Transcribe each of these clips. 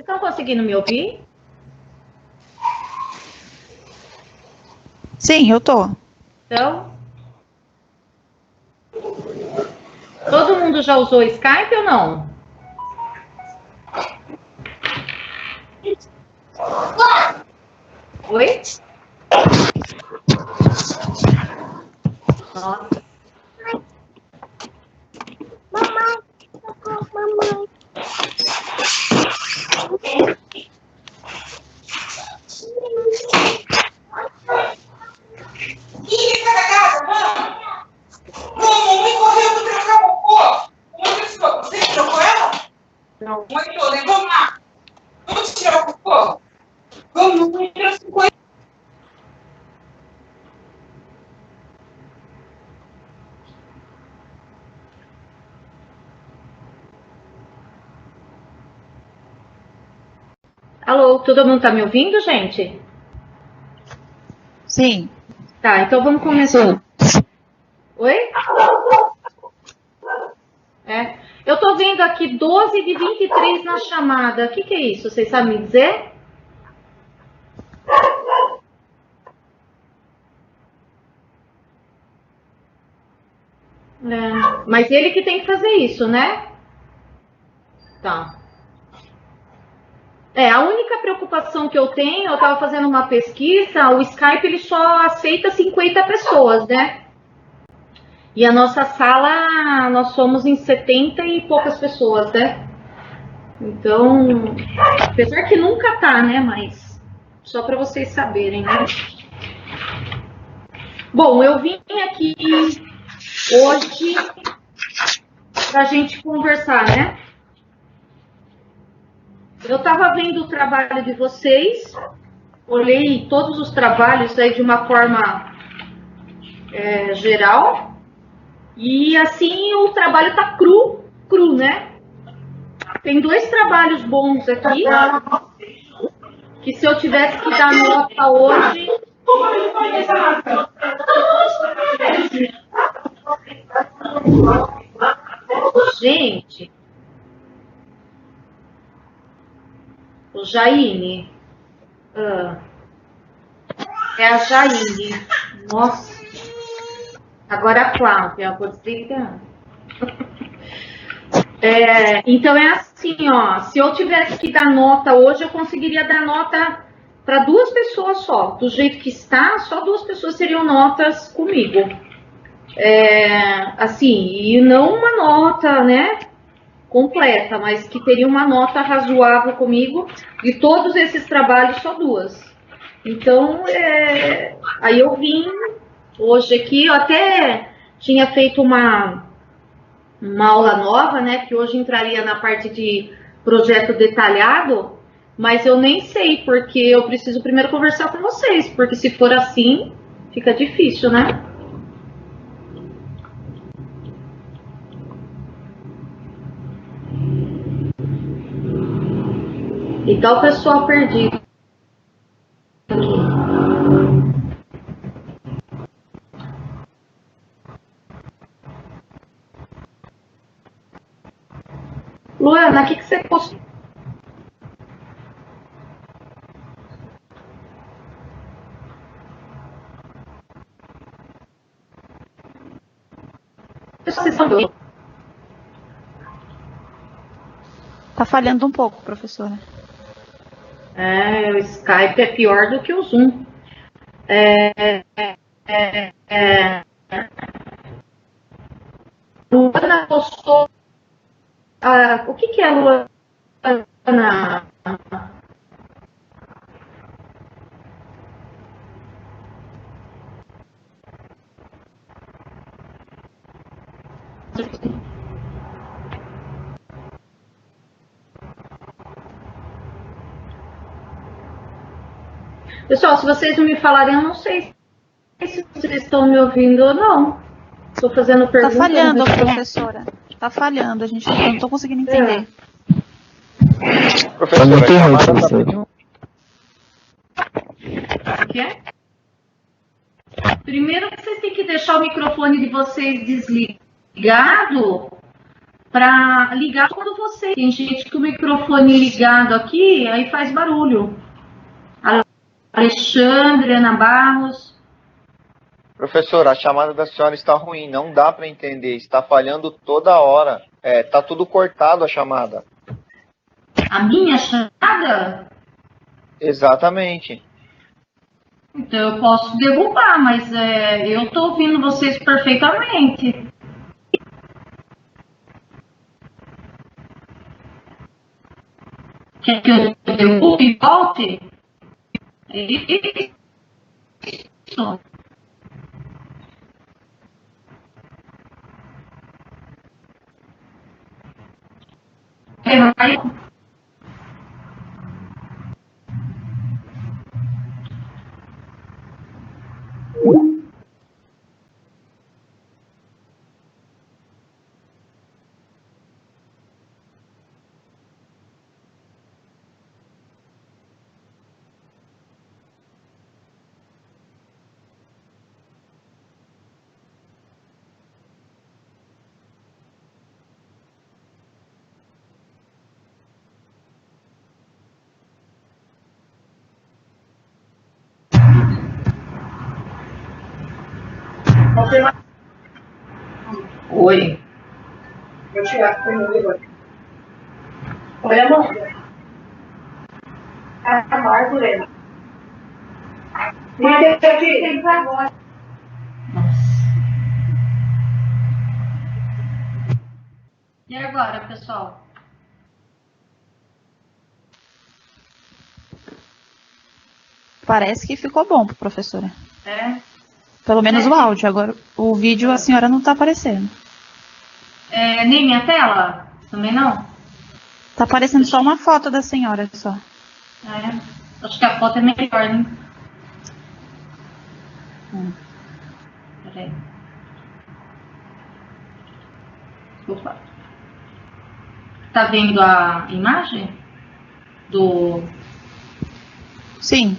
Vocês estão conseguindo me ouvir? Sim, eu tô. Então, todo mundo já usou o Skype ou não? Oi? Nossa. Mamãe. Mamãe correu pra trocar o cocô. Uma pessoa, você trocou ela? Não. Mãe, vamos lá. Vamos tirar o cocô? Vamos, não entra 50. Alô, todo mundo tá me ouvindo, gente? Sim. Tá, então vamos começar. Oi? É. Eu tô vendo aqui 12 de 23 na chamada. O que é isso? Vocês sabem me dizer? É, mas ele que tem que fazer isso, né? Tá. A única preocupação que eu tenho, eu estava fazendo uma pesquisa, o Skype ele só aceita 50 pessoas, né? E a nossa sala, nós somos em 70 e poucas pessoas, né? Então, apesar que nunca tá, né? Mas só para vocês saberem, né? Bom, eu vim aqui hoje pra gente conversar, né? Eu estava vendo o trabalho de vocês, olhei todos os trabalhos aí de uma forma geral, e assim o trabalho tá cru, né? Tem 2 trabalhos bons aqui, que se eu tivesse que dar nota hoje... Gente, o Jaine, é a Jaine, nossa, agora a Flávia, vou desligar. Então é assim, ó, se eu tivesse que dar nota hoje, eu conseguiria dar nota para 2 pessoas só. Do jeito que está, só 2 pessoas seriam notas comigo. Assim, e não uma nota, né, completa, mas que teria uma nota razoável comigo. E todos esses trabalhos, só 2. Então, aí eu vim hoje aqui, eu até tinha feito uma aula nova, né, que hoje entraria na parte de projeto detalhado, mas eu nem sei, porque eu preciso primeiro conversar com vocês, porque se for assim, fica difícil, né? E tal pessoal perdido aqui. Luana, o que você postou? Vocês estão doidos? Tá falhando um pouco, professora. O Skype é pior do que o Zoom. Luana postou. O que é a Luana? Pessoal, se vocês não me falarem, eu não sei se vocês estão me ouvindo ou não. Estou fazendo pergunta. Tá falhando, professora. Tá falhando, a gente não tô conseguindo entender. Professora, a chamada tá pedindo. O que é? Primeiro vocês têm que deixar o microfone de vocês desligado para ligar quando você. Tem gente que o microfone ligado aqui, aí faz barulho. Alexandre, Ana Barros. Professora, a chamada da senhora está ruim, não dá para entender, está falhando toda hora. Tá tudo cortado a chamada. A minha chamada? Exatamente. Então eu posso derrubar, mas eu estou ouvindo vocês perfeitamente. Quer que eu derrube e volte? Isso. Vai. Oi. Vou tirar o primeiro agora. Olha a mão. A Margarida. Mas aqui. Nossa. E agora, pessoal? Parece que ficou bom, professora. Pelo menos o áudio. Agora, o vídeo a senhora não está aparecendo. Nem minha tela? Também não? Tá aparecendo só uma foto da senhora, só. Acho que a foto é melhor, né? Peraí. Opa. Tá vendo a imagem? Sim.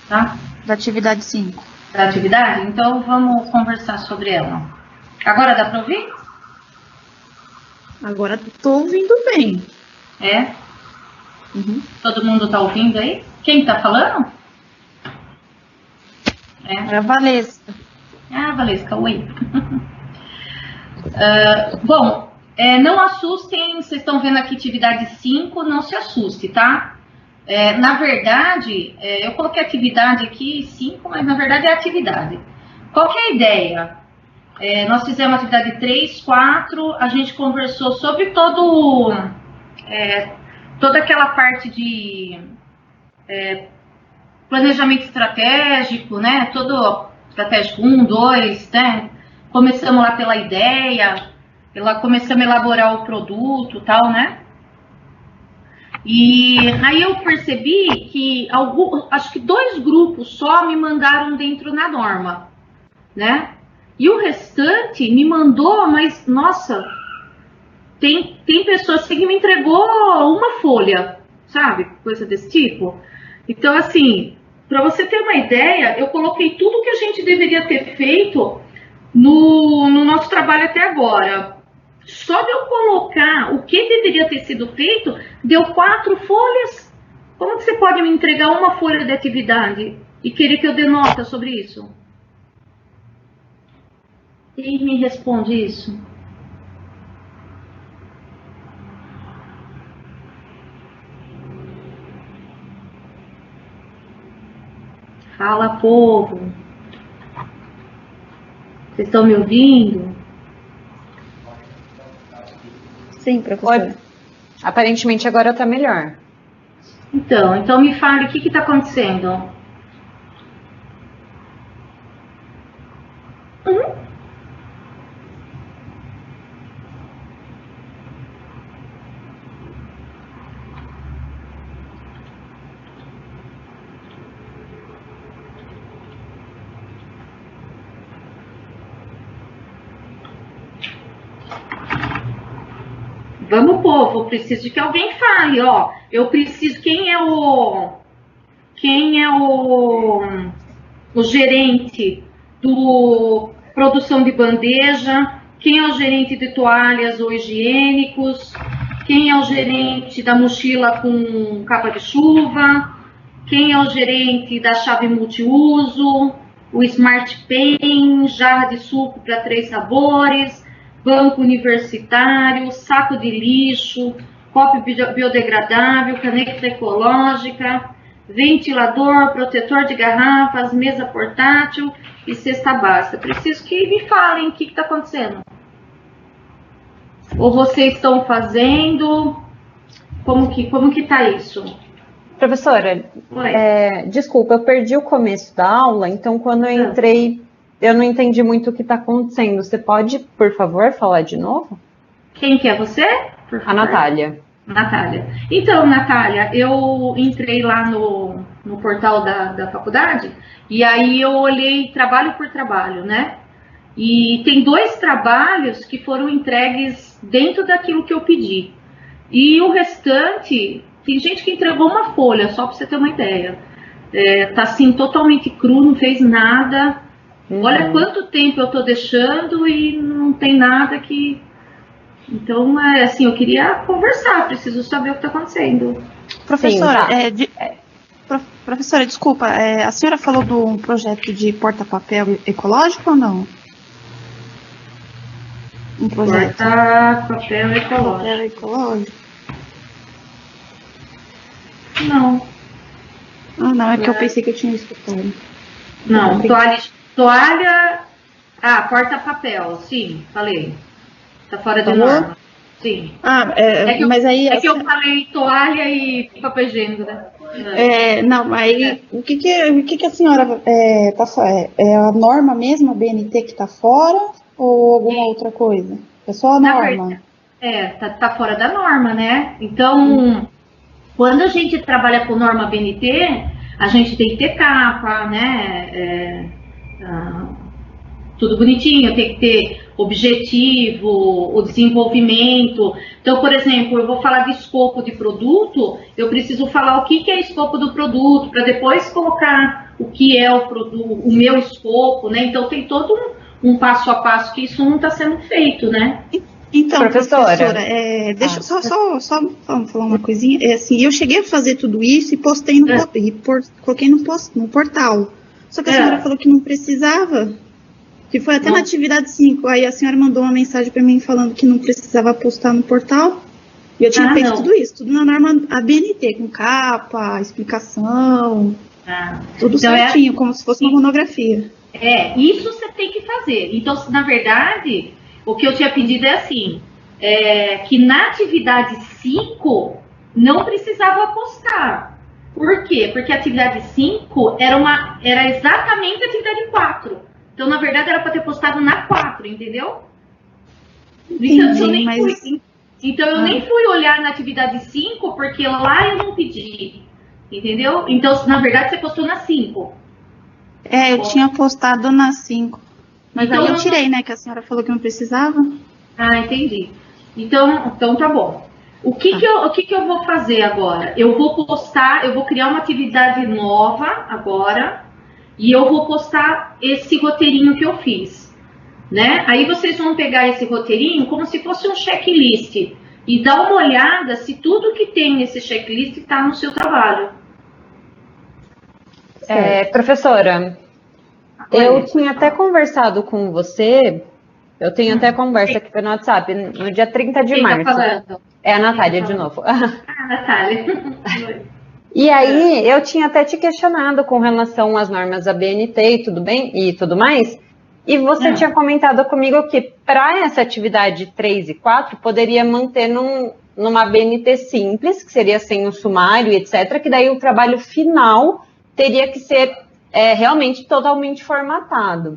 Tá? Da atividade 5. Da atividade? Então vamos conversar sobre ela. Agora dá para ouvir? Agora tô ouvindo bem. Uhum. Todo mundo tá ouvindo aí? Quem tá falando? É a Valesca. Valesca, oi. Bom, não assustem, vocês estão vendo aqui atividade 5, não se assuste, tá? Na verdade, eu coloquei atividade aqui 5, mas na verdade é atividade. Qual que é a ideia? Nós fizemos atividade 3, 4, a gente conversou sobre toda aquela parte de planejamento estratégico, né? Todo estratégico 1, 2, né? Começamos lá pela ideia, começamos a elaborar o produto, tal, né? E aí eu percebi que acho que 2 grupos só me mandaram dentro da norma, né? E o restante me mandou, mas nossa, tem pessoas que me entregou uma folha, sabe? Coisa desse tipo. Então, assim, para você ter uma ideia, eu coloquei tudo que a gente deveria ter feito no nosso trabalho até agora. Só de eu colocar o que deveria ter sido feito, deu 4 folhas. Como que você pode me entregar uma folha de atividade e querer que eu dê nota sobre isso? Quem me responde isso? Fala, povo. Vocês estão me ouvindo? Sim, professora. Aparentemente agora está melhor. Então me fale, o que está acontecendo? Vamos, povo, eu preciso de que alguém fale, ó. Eu preciso, quem é o gerente do produção de bandeja? quem é o gerente de toalhas ou higiênicos, quem é o gerente da mochila com capa de chuva, quem é o gerente da chave multiuso, o Smart Pen, jarra de suco para 3 sabores, banco universitário, saco de lixo, copo biodegradável, caneta ecológica, ventilador, protetor de garrafas, mesa portátil e cesta básica. Preciso que me falem o que está acontecendo. Ou vocês estão fazendo? Como que tá isso? Professora, desculpa, eu perdi o começo da aula, então quando eu entrei, eu não entendi muito o que está acontecendo. Você pode, por favor, falar de novo? Quem que é você? A Natália. Natália. Então, Natália, eu entrei lá no portal da faculdade e aí eu olhei trabalho por trabalho, né? E tem 2 trabalhos que foram entregues dentro daquilo que eu pedi. E o restante, tem gente que entregou uma folha, só para você ter uma ideia. Tá assim, totalmente cru, não fez nada. Olha quanto tempo eu tô deixando e não tem nada que... Então, assim, eu queria conversar, preciso saber o que está acontecendo. Professora, Sim, professora, desculpa, a senhora falou do projeto de porta-papel ecológico ou não? Um projeto. Porta-papel ecológico. Não. Ah, não, é que eu pensei que eu tinha escutado. Não, toalha... porta-papel, sim, falei. Tá fora de norma. Sim. Mas aí... É que eu falei toalha e papel higiênico, né? Não, aí o que a senhora tá fora? É a norma mesmo, a BNT que tá fora ou alguma outra coisa? É só a norma? Tá fora da norma, né? Então, quando a gente trabalha com norma BNT, a gente tem que ter capa, né? Tudo bonitinho, tem que ter objetivo, o desenvolvimento. Então, por exemplo, eu vou falar de escopo de produto, eu preciso falar o que é escopo do produto, para depois colocar o que é o produto, o meu escopo, né? Então, tem todo um passo a passo que isso não está sendo feito, né? Então, professora, deixa eu só falar uma coisinha. Assim, eu cheguei a fazer tudo isso e postei coloquei no portal. Só que a senhora falou que não precisava. Que foi até na atividade 5. Aí a senhora mandou uma mensagem para mim falando que não precisava postar no portal. E eu tinha feito tudo isso, tudo na norma ABNT, com capa, explicação, tudo então certinho, como se fosse uma monografia. Isso você tem que fazer. Então, na verdade, o que eu tinha pedido é assim, que na atividade 5 não precisava postar. Por quê? Porque a atividade 5 era exatamente a atividade 4. Então, na verdade, era para ter postado na 4, entendeu? Então, eu nem fui olhar na atividade 5, porque lá eu não pedi, entendeu? Então, na verdade, você postou na 5. Eu tinha postado na 5. Mas então, aí eu tirei, né? Que a senhora falou que não precisava. Entendi. Então tá bom. O que eu vou fazer agora? Eu vou criar uma atividade nova agora, e eu vou postar esse roteirinho que eu fiz, né? Aí vocês vão pegar esse roteirinho como se fosse um checklist e dar uma olhada se tudo que tem nesse checklist está no seu trabalho. Professora, eu tinha até conversado com você, eu tenho até conversa aqui no WhatsApp, no dia 30 de março. Tá falando? É a Natália de novo. Natália. E aí, eu tinha até te questionado com relação às normas da BNT e tudo mais, e você tinha comentado comigo que para essa atividade 3 e 4, poderia manter numa BNT simples, que seria sem o sumário, etc., que daí o trabalho final teria que ser realmente totalmente formatado.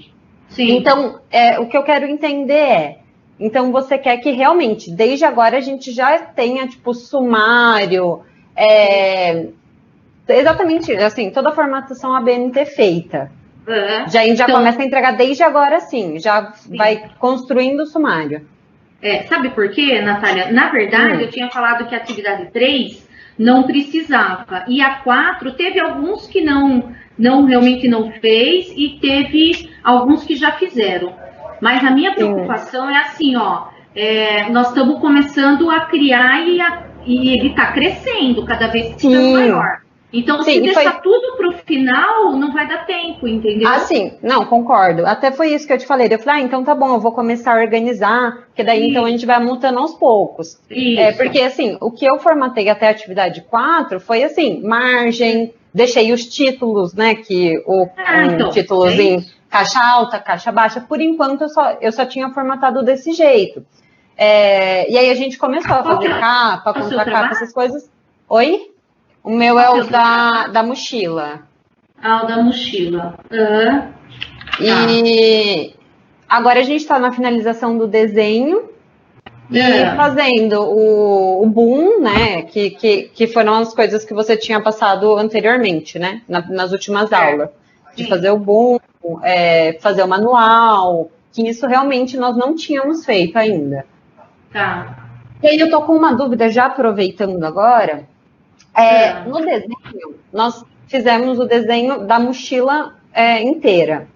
Sim. Então, o que eu quero entender então você quer que realmente, desde agora, a gente já tenha, tipo, sumário... exatamente, assim, toda a formatação ABNT feita. Já começa a entregar desde agora, sim. Vai construindo o sumário. Sabe por quê, Natália? Na verdade, eu tinha falado que a atividade 3 não precisava. E a 4 teve alguns que realmente não fez e teve alguns que já fizeram. Mas a minha preocupação é assim, ó, nós estamos começando a criar e ele está crescendo cada vez ficando maior. Então, se deixar tudo para o final, não vai dar tempo, entendeu? Ah, sim. Não, concordo. Até foi isso que eu te falei. Eu falei, então tá bom, eu vou começar a organizar, porque daí então a gente vai montando aos poucos. Isso. Porque, assim, o que eu formatei até a atividade 4 foi, assim, margem, deixei os títulos, né, que títulos em caixa alta, caixa baixa. Por enquanto, eu só tinha formatado desse jeito. E aí a gente começou a fazer capa, contra-capa, essas coisas. Oi? O meu é o da mochila. Ah, o da mochila. E agora a gente está na finalização do desenho e fazendo o boom, né? Que foram as coisas que você tinha passado anteriormente, né? Nas últimas aulas. De fazer o boom, fazer o manual, que isso realmente nós não tínhamos feito ainda. Tá. E aí eu tô com uma dúvida, já aproveitando agora. No desenho, nós fizemos o desenho da mochila inteira.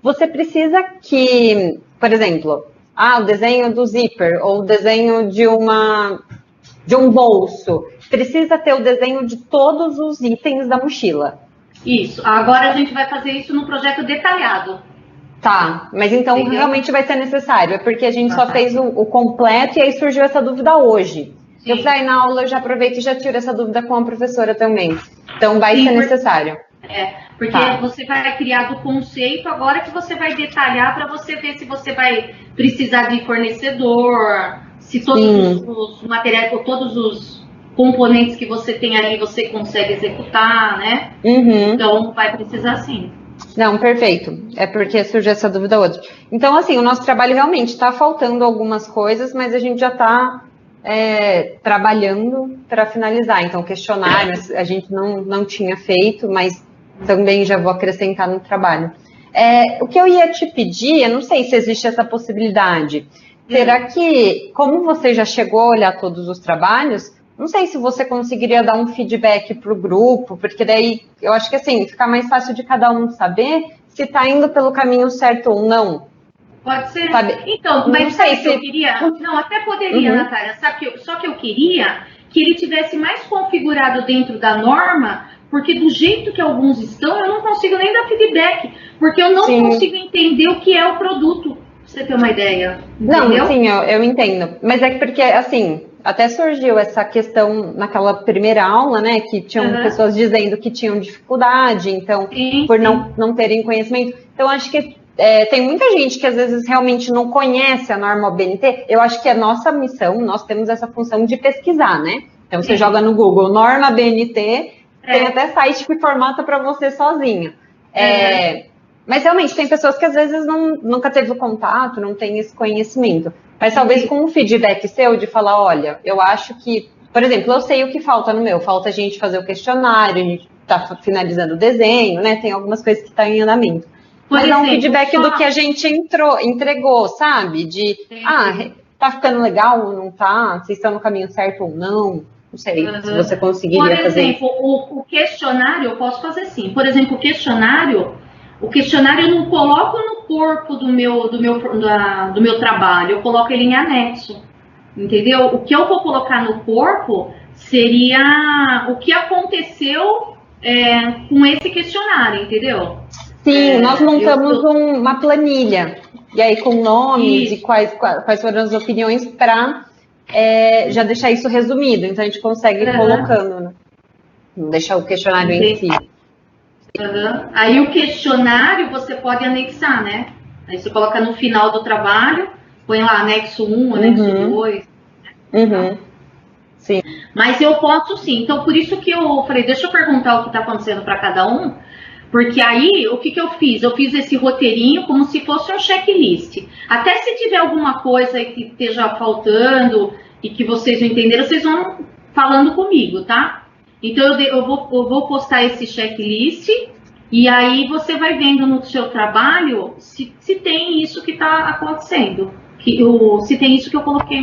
Você precisa que, por exemplo, o desenho do zíper ou o desenho de um bolso, precisa ter o desenho de todos os itens da mochila. Isso. Agora a gente vai fazer isso num projeto detalhado. Tá, mas então realmente vai ser necessário, porque a gente só fez o completo e aí surgiu essa dúvida hoje. Sim. Eu falei, na aula eu já aproveito e já tiro essa dúvida com a professora também. Então vai ser necessário. Porque você vai criar do conceito, agora que você vai detalhar para você ver se você vai precisar de fornecedor, se todos os materiais, ou todos os componentes que você tem ali você consegue executar, né? Então vai precisar sim. Não, perfeito. É porque surgiu essa dúvida hoje. Então, assim, o nosso trabalho realmente está faltando algumas coisas, mas a gente já está trabalhando para finalizar. Então, questionários a gente não tinha feito, mas também já vou acrescentar no trabalho. O que eu ia te pedir, eu não sei se existe essa possibilidade. Será que, como você já chegou a olhar todos os trabalhos, não sei se você conseguiria dar um feedback para o grupo, porque daí eu acho que assim, fica mais fácil de cada um saber se está indo pelo caminho certo ou não. Pode ser. Sabe? Então, mas sabe o que eu queria? Não, até poderia, Natália. Só que eu queria que ele tivesse mais configurado dentro da norma, porque do jeito que alguns estão, eu não consigo nem dar feedback, porque eu não consigo entender o que é o produto, pra você ter uma ideia. Entendeu? Não, sim, eu entendo. Mas é porque, assim, até surgiu essa questão naquela primeira aula, né, que tinham pessoas dizendo que tinham dificuldade, então, por não terem conhecimento. Então, acho que tem muita gente que às vezes realmente não conhece a norma OBNT. Eu acho que é nossa missão, nós temos essa função de pesquisar, né? Então, você joga no Google norma BNT, tem até site que formata para você sozinho. Mas realmente tem pessoas que às vezes nunca teve o contato, não tem esse conhecimento. Mas talvez com um feedback seu de falar, olha, eu acho que, por exemplo, eu sei o que falta no meu. Falta a gente fazer o questionário, a gente está finalizando o desenho, né? Tem algumas coisas que estão em andamento. Mas é um feedback do que a gente entregou, sabe? Tá ficando legal ou não tá? Vocês estão no caminho certo ou não? Não sei se você conseguiria fazer isso. Por exemplo, o questionário eu posso fazer sim. Por exemplo, o questionário eu não coloco no corpo do meu trabalho, eu coloco ele em anexo. Entendeu? O que eu vou colocar no corpo seria o que aconteceu com esse questionário, entendeu? Sim, nós montamos uma planilha, e aí com nomes e quais foram as opiniões para já deixar isso resumido, então a gente consegue ir colocando, né? Não deixar o questionário em si. Aí o questionário você pode anexar, né? Aí você coloca no final do trabalho, põe lá anexo 1, anexo 2. Sim. Mas eu posso sim, então por isso que eu falei, deixa eu perguntar o que está acontecendo para cada um. Porque aí, o que eu fiz? Eu fiz esse roteirinho como se fosse um checklist. Até se tiver alguma coisa que esteja faltando e que vocês não entenderam, vocês vão falando comigo, tá? Então, eu vou postar esse checklist e aí você vai vendo no seu trabalho se tem isso que está acontecendo. Se tem isso que eu coloquei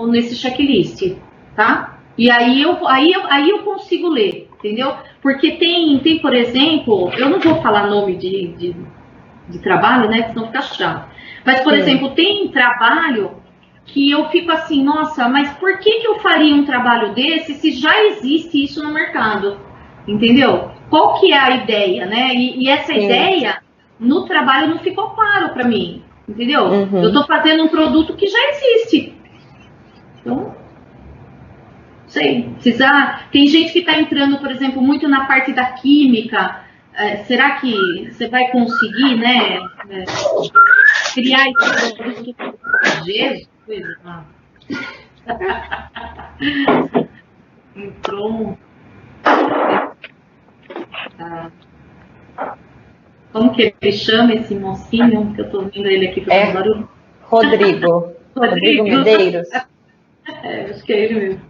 nesse checklist, tá? E aí eu consigo ler, entendeu? Porque tem, por exemplo, eu não vou falar nome de trabalho, né? Senão fica chato. Mas, por exemplo, tem trabalho que eu fico assim, nossa, mas por que eu faria um trabalho desse se já existe isso no mercado? Entendeu? Qual que é a ideia, né? E essa ideia no trabalho não ficou claro para mim, entendeu? Eu estou fazendo um produto que já existe. Então, sei, precisar... Tem gente que está entrando, por exemplo, muito na parte da química. Será que você vai conseguir, né? Criar esse produto? Jesus, coisa. Entrou. Como que ele chama esse mocinho? Que eu tô vendo ele aqui fazendo barulho. Rodrigo. Rodrigo Medeiros. Acho que é ele mesmo.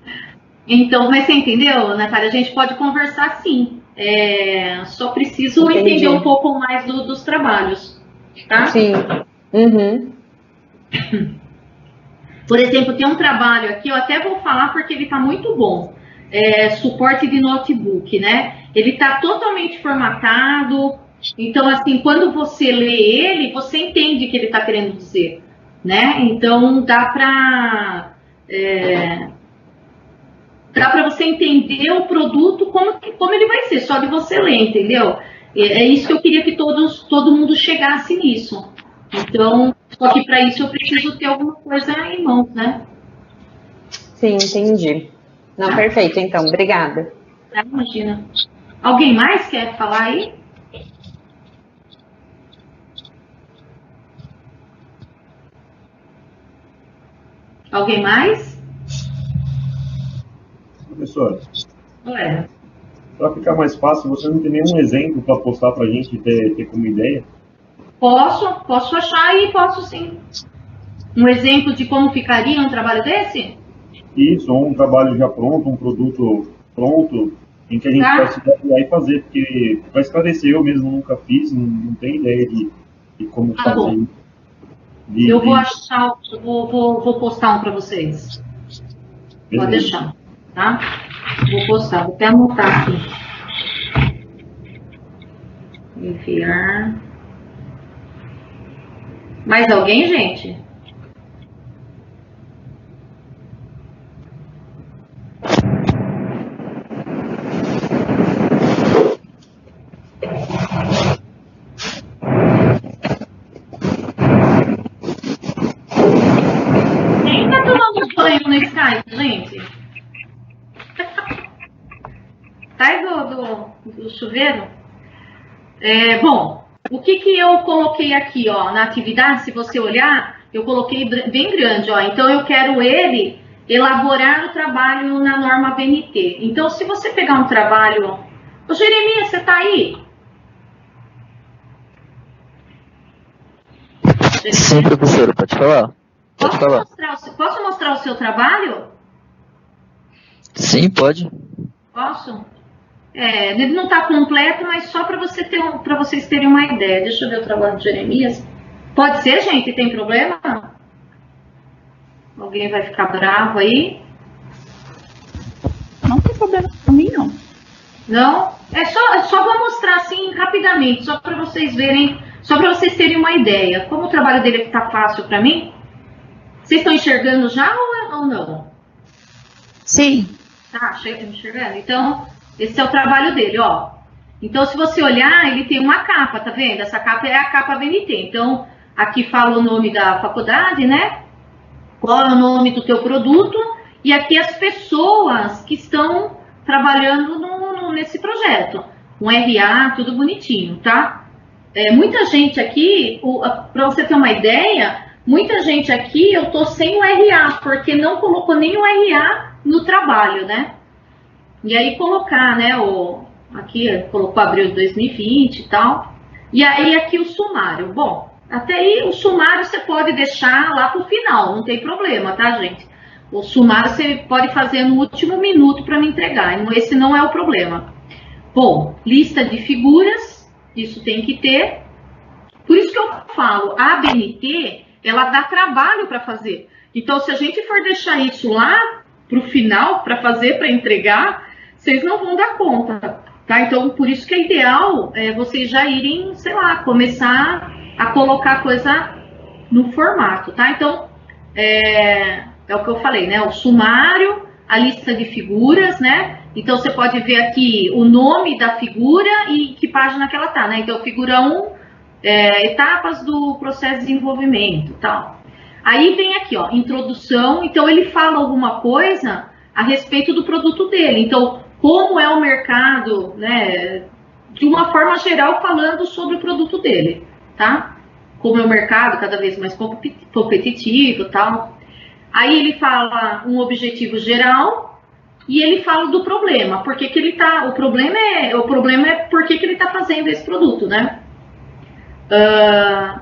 Então, mas você entendeu, Natália? A gente pode conversar sim. Só preciso entender um pouco mais dos trabalhos. Tá? Sim. Por exemplo, tem um trabalho aqui, eu até vou falar porque ele está muito bom. Suporte de notebook, né? Ele está totalmente formatado. Então, assim, quando você lê ele, você entende o que ele está querendo dizer, né? Então, dá para você entender o produto como ele vai ser, só de você ler, entendeu? É isso que eu queria que todo mundo chegasse nisso. Então, só que para isso eu preciso ter alguma coisa em mãos, né? Sim, entendi. Não, perfeito, então, obrigada. Imagina. Alguém mais quer falar aí? Alguém mais? Professora, Olha. para ficar mais fácil, você não tem nenhum exemplo para postar para a gente ter como ideia? Posso achar e posso sim. Um exemplo de como ficaria um trabalho desse? Isso, ou um trabalho já pronto, um produto pronto, em que a gente possa ir e fazer, porque para esclarecer, eu mesmo nunca fiz, não tenho ideia de como fazer. Bom. Eu vou achar, vou postar um para vocês. Beleza. Pode deixar, tá? Vou postar, vou até anotar aqui. Enviar. Mais alguém, gente? Quem tá tomando banho no Skype, gente? Sai do chuveiro? Bom, o que eu coloquei aqui, ó, na atividade, se você olhar, eu coloquei bem grande, ó. Então, eu quero ele elaborar o trabalho na norma BNT. Então, se você pegar um trabalho... Ô, Jeremias, você tá aí? Sim, professora, pode falar. Posso mostrar o seu trabalho? Sim, pode. Posso? Ele não está completo, mas só para vocês terem uma ideia. Deixa eu ver o trabalho de Jeremias. Pode ser, gente? Tem problema? Alguém vai ficar bravo aí? Não tem problema pra mim, não. Não? Só vou mostrar assim rapidamente, só para vocês verem, só para vocês terem uma ideia. Como o trabalho dele está fácil para mim? Vocês estão enxergando já ou não? Sim. Tá, enxergando? Então, esse é o trabalho dele, ó. Então, se você olhar, ele tem uma capa, tá vendo? Essa capa é a capa BNT. Então, aqui fala o nome da faculdade, né? Qual é o nome do teu produto? E aqui as pessoas que estão trabalhando nesse projeto. Um RA, tudo bonitinho, tá? Muita gente aqui, para você ter uma ideia, muita gente aqui eu tô sem o RA, porque não colocou nem o RA no trabalho, né? E aí colocar, né, aqui colocou abril de 2020 e tal. E aí aqui o sumário. Bom, até aí o sumário você pode deixar lá pro final, não tem problema, tá, gente? O sumário você pode fazer no último minuto para me entregar, esse não é o problema. Bom, lista de figuras, isso tem que ter. Por isso que eu falo, a ABNT, ela dá trabalho para fazer. Então, se a gente for deixar isso lá pro final, para fazer, para entregar, vocês não vão dar conta, tá? Então, por isso que é ideal vocês já irem, sei lá, começar a colocar coisa no formato, tá? Então, é o que eu falei, né? O sumário, a lista de figuras, né? Então, você pode ver aqui o nome da figura e que página que ela tá, né? Então, figura 1, etapas do processo de desenvolvimento, tal. Aí vem aqui, ó, introdução. Então, ele fala alguma coisa a respeito do produto dele. Então, como é o mercado, né? De uma forma geral, falando sobre o produto dele, tá? Como é o mercado cada vez mais competitivo, tal. Aí ele fala um objetivo geral e ele fala do problema. Por que que ele tá? O problema é por que que ele está fazendo esse produto, né?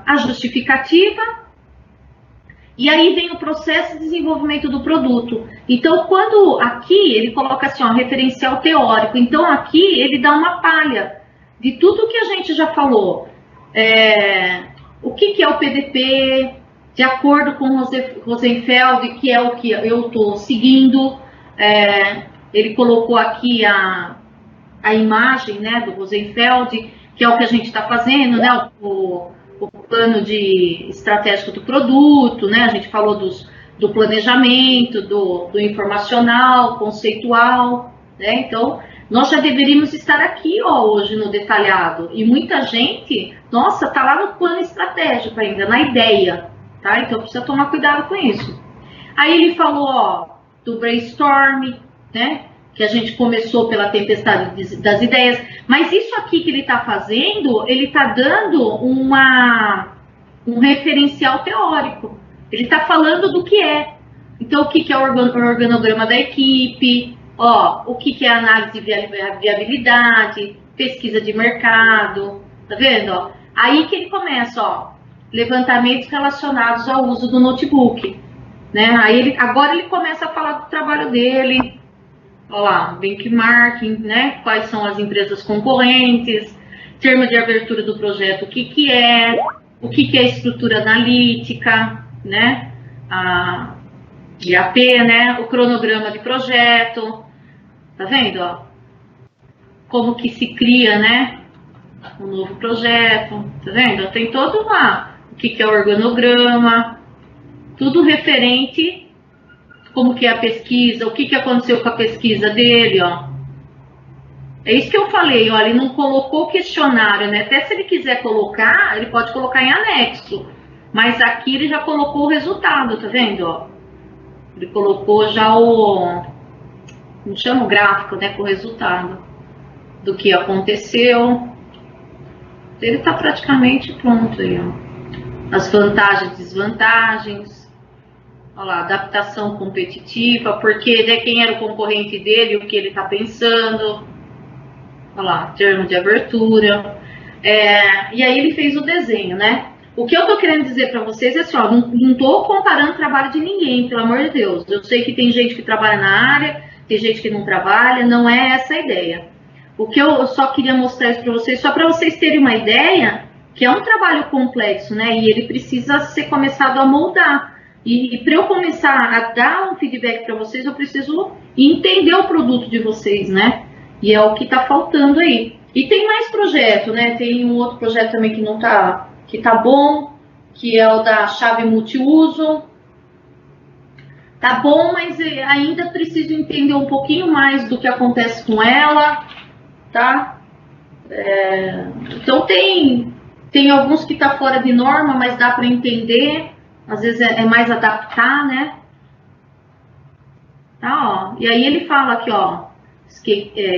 A justificativa. E aí vem o processo de desenvolvimento do produto. Então, quando aqui ele coloca assim, ó, referencial teórico. Então, aqui ele dá uma palha de tudo que a gente já falou. O que é o PDP, de acordo com Rosenfeld, que é o que eu estou seguindo. Ele colocou aqui a imagem, né, do Rosenfeld, que é o que a gente está fazendo, né, o plano estratégico do produto, né, a gente falou do planejamento, do informacional, conceitual, né, então nós já deveríamos estar aqui, ó, hoje no detalhado, e muita gente, nossa, tá lá no plano estratégico ainda, na ideia, tá, então precisa tomar cuidado com isso. Aí ele falou, ó, do brainstorm, né, que a gente começou pela tempestade das ideias, mas isso aqui que ele está fazendo, ele está dando um referencial teórico, ele está falando do que é. Então, o que é o organograma da equipe, ó, o que é análise de viabilidade, pesquisa de mercado, tá vendo? Ó? Aí que ele começa, ó, levantamentos relacionados ao uso do notebook, né? Aí agora ele começa a falar do trabalho dele. Olha lá, benchmarking, né? Quais são as empresas concorrentes, termo de abertura do projeto, o que é a estrutura analítica, né? A IAP, né? O cronograma de projeto, tá vendo? Ó? Como que se cria, né? Um novo projeto, tá vendo? Tem todo lá, o que é o organograma, tudo referente. Como que é a pesquisa, o que aconteceu com a pesquisa dele, ó. É isso que eu falei, ó, ele não colocou o questionário, né? Até se ele quiser colocar, ele pode colocar em anexo. Mas aqui ele já colocou o resultado, tá vendo, ó? Ele colocou já não chama o gráfico, né, com o resultado do que aconteceu. Ele tá praticamente pronto aí, ó. As vantagens e desvantagens. Olha lá, adaptação competitiva, porque né, quem era o concorrente dele, o que ele está pensando. Olha lá, termo de abertura. E aí ele fez o desenho, né? O que eu tô querendo dizer para vocês é assim, ó, não tô comparando o trabalho de ninguém, pelo amor de Deus. Eu sei que tem gente que trabalha na área, tem gente que não trabalha, não é essa a ideia. O que eu só queria mostrar isso para vocês, só para vocês terem uma ideia, que é um trabalho complexo, né? E ele precisa ser começado a moldar. E para eu começar a dar um feedback para vocês, eu preciso entender o produto de vocês, né? E é o que está faltando aí. E tem mais projeto, né? Tem um outro projeto também que não tá, que tá bom, que é o da chave multiuso. Tá bom, mas ainda preciso entender um pouquinho mais do que acontece com ela, tá? Então tem alguns que tá fora de norma, mas dá para entender. Às vezes é mais adaptar, né? Tá, ó. E aí ele fala aqui, ó,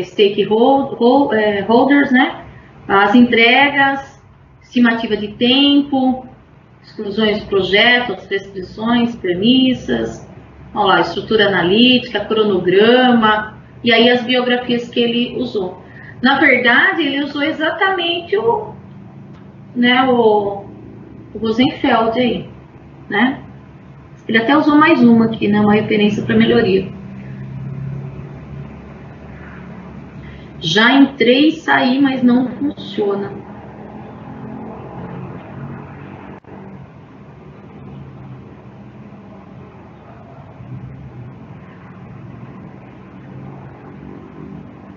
stakeholders, né? As entregas, estimativa de tempo, exclusões do projeto, restrições, premissas, olha lá, estrutura analítica, cronograma, e aí as biografias que ele usou. Na verdade, ele usou exatamente o Rosenfeld aí. Né? Ele até usou mais uma aqui, né? Uma referência para melhoria. Já entrei e saí, mas não funciona.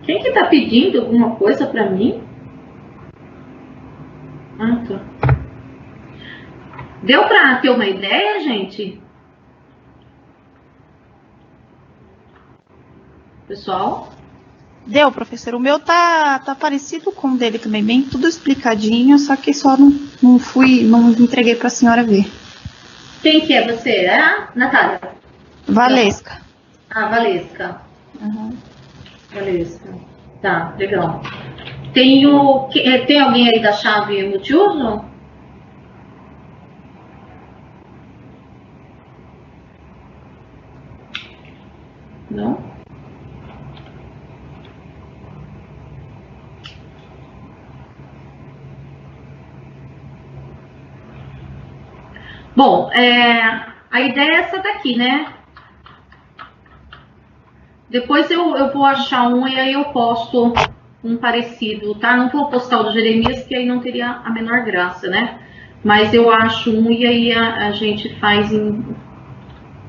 Quem que tá pedindo alguma coisa para mim? Ah, tá. Deu para ter uma ideia, gente? Pessoal? Deu, professor. O meu tá parecido com o dele também, bem tudo explicadinho, só que só não entreguei para a senhora ver. Quem que é você? É? Natália? Valesca. Ah, Valesca. Uhum. Valesca. Tá, legal. Tem alguém aí da chave multiuso? Não? Bom, a ideia é essa daqui, né? Depois eu vou achar um e aí eu posto um parecido, tá? Não vou postar o do Jeremias, que aí não teria a menor graça, né? Mas eu acho um e aí a gente faz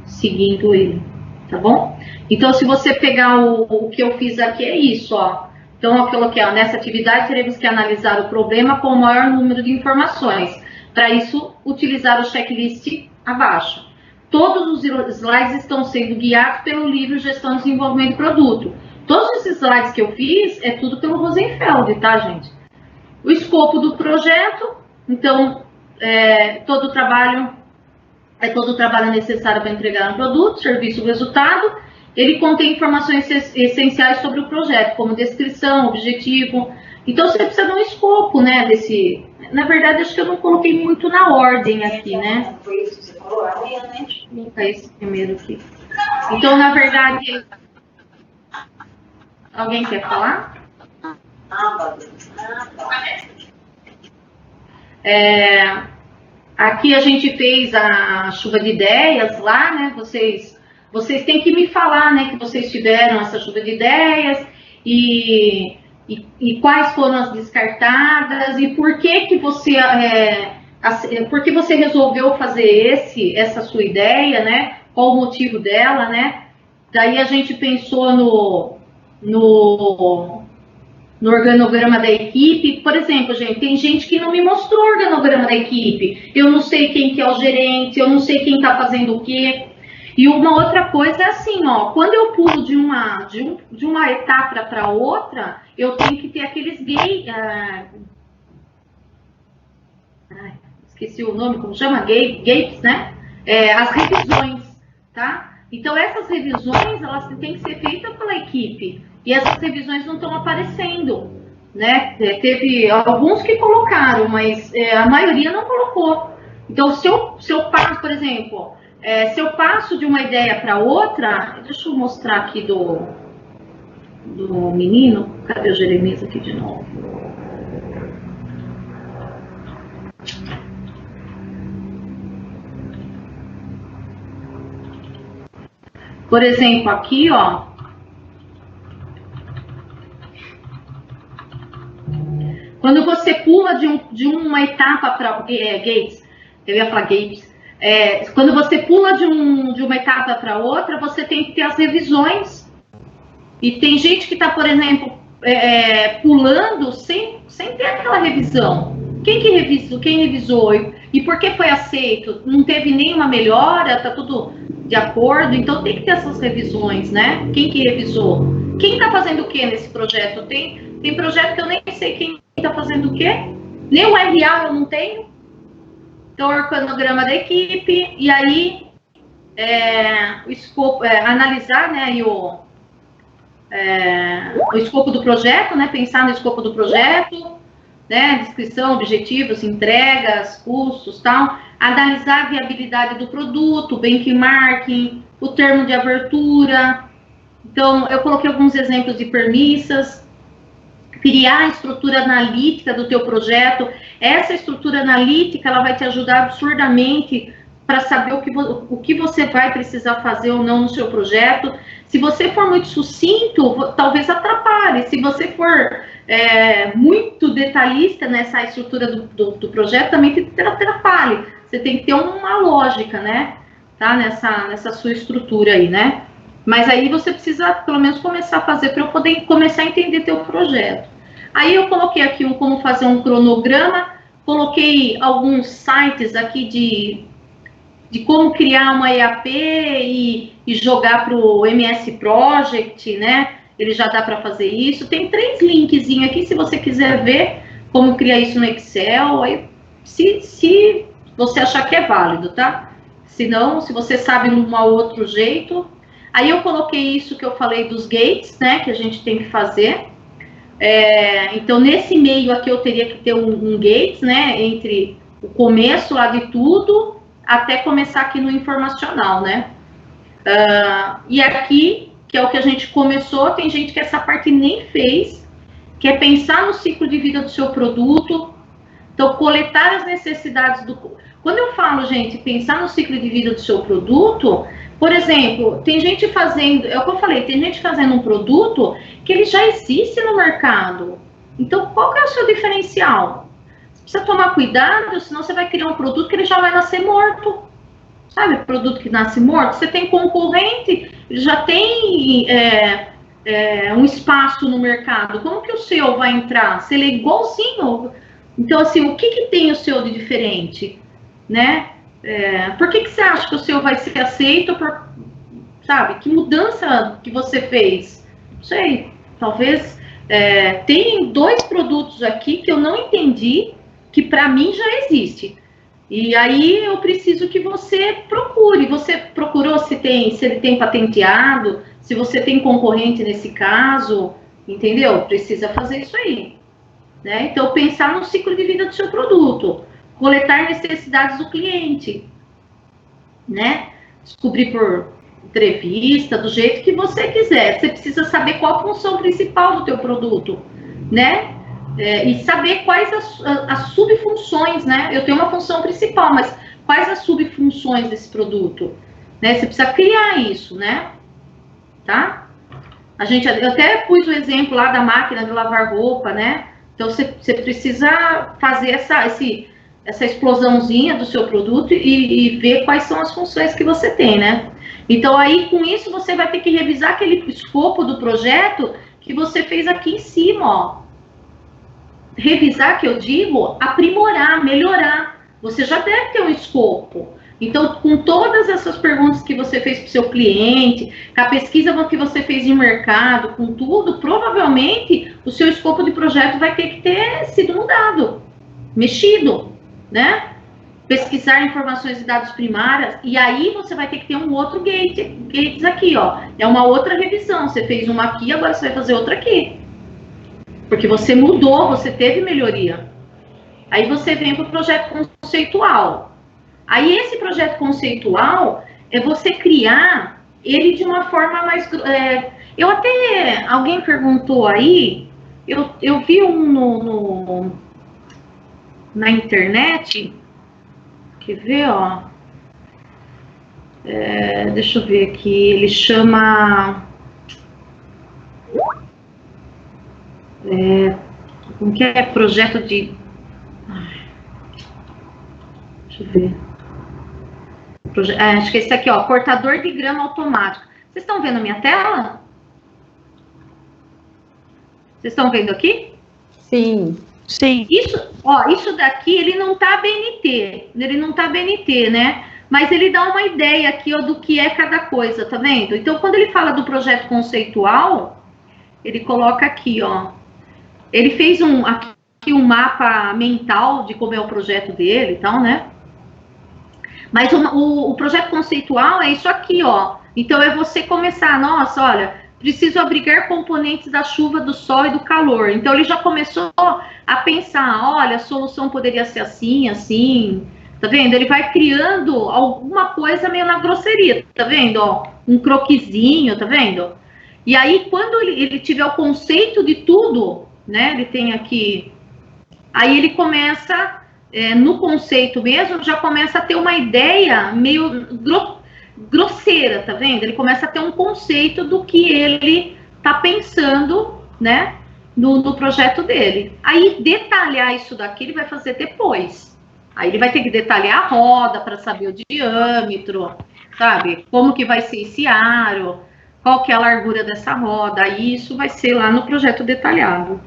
seguindo ele, tá bom? Então, se você pegar o que eu fiz aqui, é isso, ó. Então, eu coloquei, ó, nessa atividade teremos que analisar o problema com o maior número de informações. Para isso, utilizar o checklist abaixo. Todos os slides estão sendo guiados pelo livro Gestão e Desenvolvimento de Produto. Todos esses slides que eu fiz, é tudo pelo Rosenfeld, tá, gente? O escopo do projeto, então, todo o trabalho necessário para entregar um produto, serviço ou resultado. Ele contém informações essenciais sobre o projeto, como descrição, objetivo. Então, você precisa de um escopo, né, desse... Na verdade, acho que eu não coloquei muito na ordem aqui, né? Foi isso que você falou amanhã, né? Vou colocar esse primeiro aqui. Então, na verdade... Alguém quer falar? Aqui a gente fez a chuva de ideias lá, né? Vocês têm que me falar, né, que vocês tiveram essa chuva de ideias e quais foram as descartadas e por que você resolveu fazer essa sua ideia, né? Qual o motivo dela, né? Daí a gente pensou no organograma da equipe. Por exemplo, gente, tem gente que não me mostrou o organograma da equipe. Eu não sei quem que é o gerente, eu não sei quem está fazendo o quê. E uma outra coisa é assim, ó, quando eu pulo de uma etapa para outra, eu tenho que ter aqueles esqueci o nome, como chama? Gates, né? As revisões, tá? Então, essas revisões, elas têm que ser feitas pela equipe. E essas revisões não estão aparecendo, né? Teve alguns que colocaram, mas a maioria não colocou. Então, se eu passo, por exemplo, se eu passo de uma ideia para outra, deixa eu mostrar aqui do menino, cadê o Jeremias aqui de novo? Por exemplo, aqui, ó, quando você pula de uma etapa para Gates, eu ia falar Gates, quando você pula de uma etapa para outra, você tem que ter as revisões. E tem gente que está, por exemplo, pulando sem ter aquela revisão. Quem revisou e por que foi aceito? Não teve nenhuma melhora, está tudo de acordo, então tem que ter essas revisões, né? Quem que revisou? Quem está fazendo o que nesse projeto? Tem projeto que eu nem sei quem está fazendo o quê, nem o RA eu não tenho. Então, o organograma da equipe, e aí o escopo, analisar, né, o escopo do projeto, né, pensar no escopo do projeto, né, descrição, objetivos, entregas, custos, tal, analisar a viabilidade do produto, benchmarking, o termo de abertura. Então, eu coloquei alguns exemplos de premissas, criar a estrutura analítica do teu projeto. Essa estrutura analítica, ela vai te ajudar absurdamente para saber o que você vai precisar fazer ou não no seu projeto. Se você for muito sucinto, talvez atrapalhe. Se você for muito detalhista nessa estrutura do projeto, também te atrapalhe. Você tem que ter uma lógica, né? Tá? Nessa sua estrutura aí, né? Mas aí você precisa, pelo menos, começar a fazer para eu poder começar a entender teu projeto. Aí eu coloquei aqui como fazer um cronograma coloquei alguns sites aqui de como criar uma EAP e jogar para o MS Project, né? Ele já dá para fazer isso. Tem 3 linkzinhos aqui, se você quiser ver como criar isso no Excel, aí, se você achar que é válido, tá? Se não, se você sabe um outro jeito. Aí eu coloquei isso que eu falei dos gates, né? Que a gente tem que fazer. Então, nesse meio aqui eu teria que ter um gates, né? Entre o começo lá de tudo até começar aqui no informacional, né? E aqui, que é o que a gente começou, tem gente que essa parte nem fez, que é pensar no ciclo de vida do seu produto. Então, coletar as necessidades do... Quando eu falo, gente, pensar no ciclo de vida do seu produto, por exemplo, tem gente fazendo... É o que eu falei, tem gente fazendo um produto que ele já existe no mercado. Então, qual que é o seu diferencial? Você precisa tomar cuidado, senão você vai criar um produto que ele já vai nascer morto. Sabe, produto que nasce morto? Você tem concorrente, já tem um espaço no mercado. Como que o seu vai entrar? Se ele é igualzinho... Então, assim, o que tem o seu de diferente, né? Por que você acha que o seu vai ser aceito? Sabe, que mudança que você fez? Não sei, talvez tem 2 produtos aqui que eu não entendi, que para mim já existe. E aí eu preciso que você procure. Você procurou se ele tem patenteado, se você tem concorrente nesse caso, entendeu? Precisa fazer isso aí. Né? Então, pensar no ciclo de vida do seu produto, coletar necessidades do cliente, né? Descobrir por entrevista, do jeito que você quiser. Você precisa saber qual a função principal do teu produto, né? E saber quais as subfunções, né? Eu tenho uma função principal, mas quais as subfunções desse produto? Né? Você precisa criar isso, né? Tá? Eu até pus o exemplo lá da máquina de lavar roupa, né? Então, você precisa fazer essa explosãozinha do seu produto e ver quais são as funções que você tem, né? Então, aí, com isso, você vai ter que revisar aquele escopo do projeto que você fez aqui em cima, ó. Revisar, que eu digo, aprimorar, melhorar. Você já deve ter um escopo. Então, com todas essas perguntas que você fez para o seu cliente, com a pesquisa que você fez de mercado, com tudo, provavelmente o seu escopo de projeto vai ter que ter sido mudado, mexido, né? Pesquisar informações e dados primárias, e aí você vai ter que ter um outro gates aqui, ó. É uma outra revisão. Você fez uma aqui, agora você vai fazer outra aqui. Porque você mudou, você teve melhoria. Aí você vem para o projeto conceitual. Aí esse projeto conceitual é você criar ele de uma forma mais... alguém perguntou aí, eu vi na internet, quer ver, ó, deixa eu ver aqui, ele chama... como que é? Projeto de... Deixa eu ver. Acho que esse aqui, ó, cortador de grama automático. Vocês estão vendo a minha tela? Vocês estão vendo aqui? Sim. Sim. Isso daqui, ele não tá BNT, né? Mas ele dá uma ideia aqui, ó, do que é cada coisa, tá vendo? Então, quando ele fala do projeto conceitual, ele coloca aqui, ó. Ele fez aqui um mapa mental de como é o projeto dele e tal, né? Mas o projeto conceitual é isso aqui, ó. Então, é você começar, nossa, olha, preciso abrigar componentes da chuva, do sol e do calor. Então, ele já começou a pensar, olha, a solução poderia ser assim, assim. Tá vendo? Ele vai criando alguma coisa meio na grosseria, tá vendo? Ó, um croquisinho, tá vendo? E aí, quando ele tiver o conceito de tudo, né? Ele tem aqui... Aí ele começa... no conceito mesmo, já começa a ter uma ideia meio grosseira, tá vendo? Ele começa a ter um conceito do que ele tá pensando, né, no projeto dele. Aí, detalhar isso daqui, ele vai fazer depois. Aí ele vai ter que detalhar a roda para saber o diâmetro, sabe? Como que vai ser esse aro, qual que é a largura dessa roda. Aí isso vai ser lá no projeto detalhado.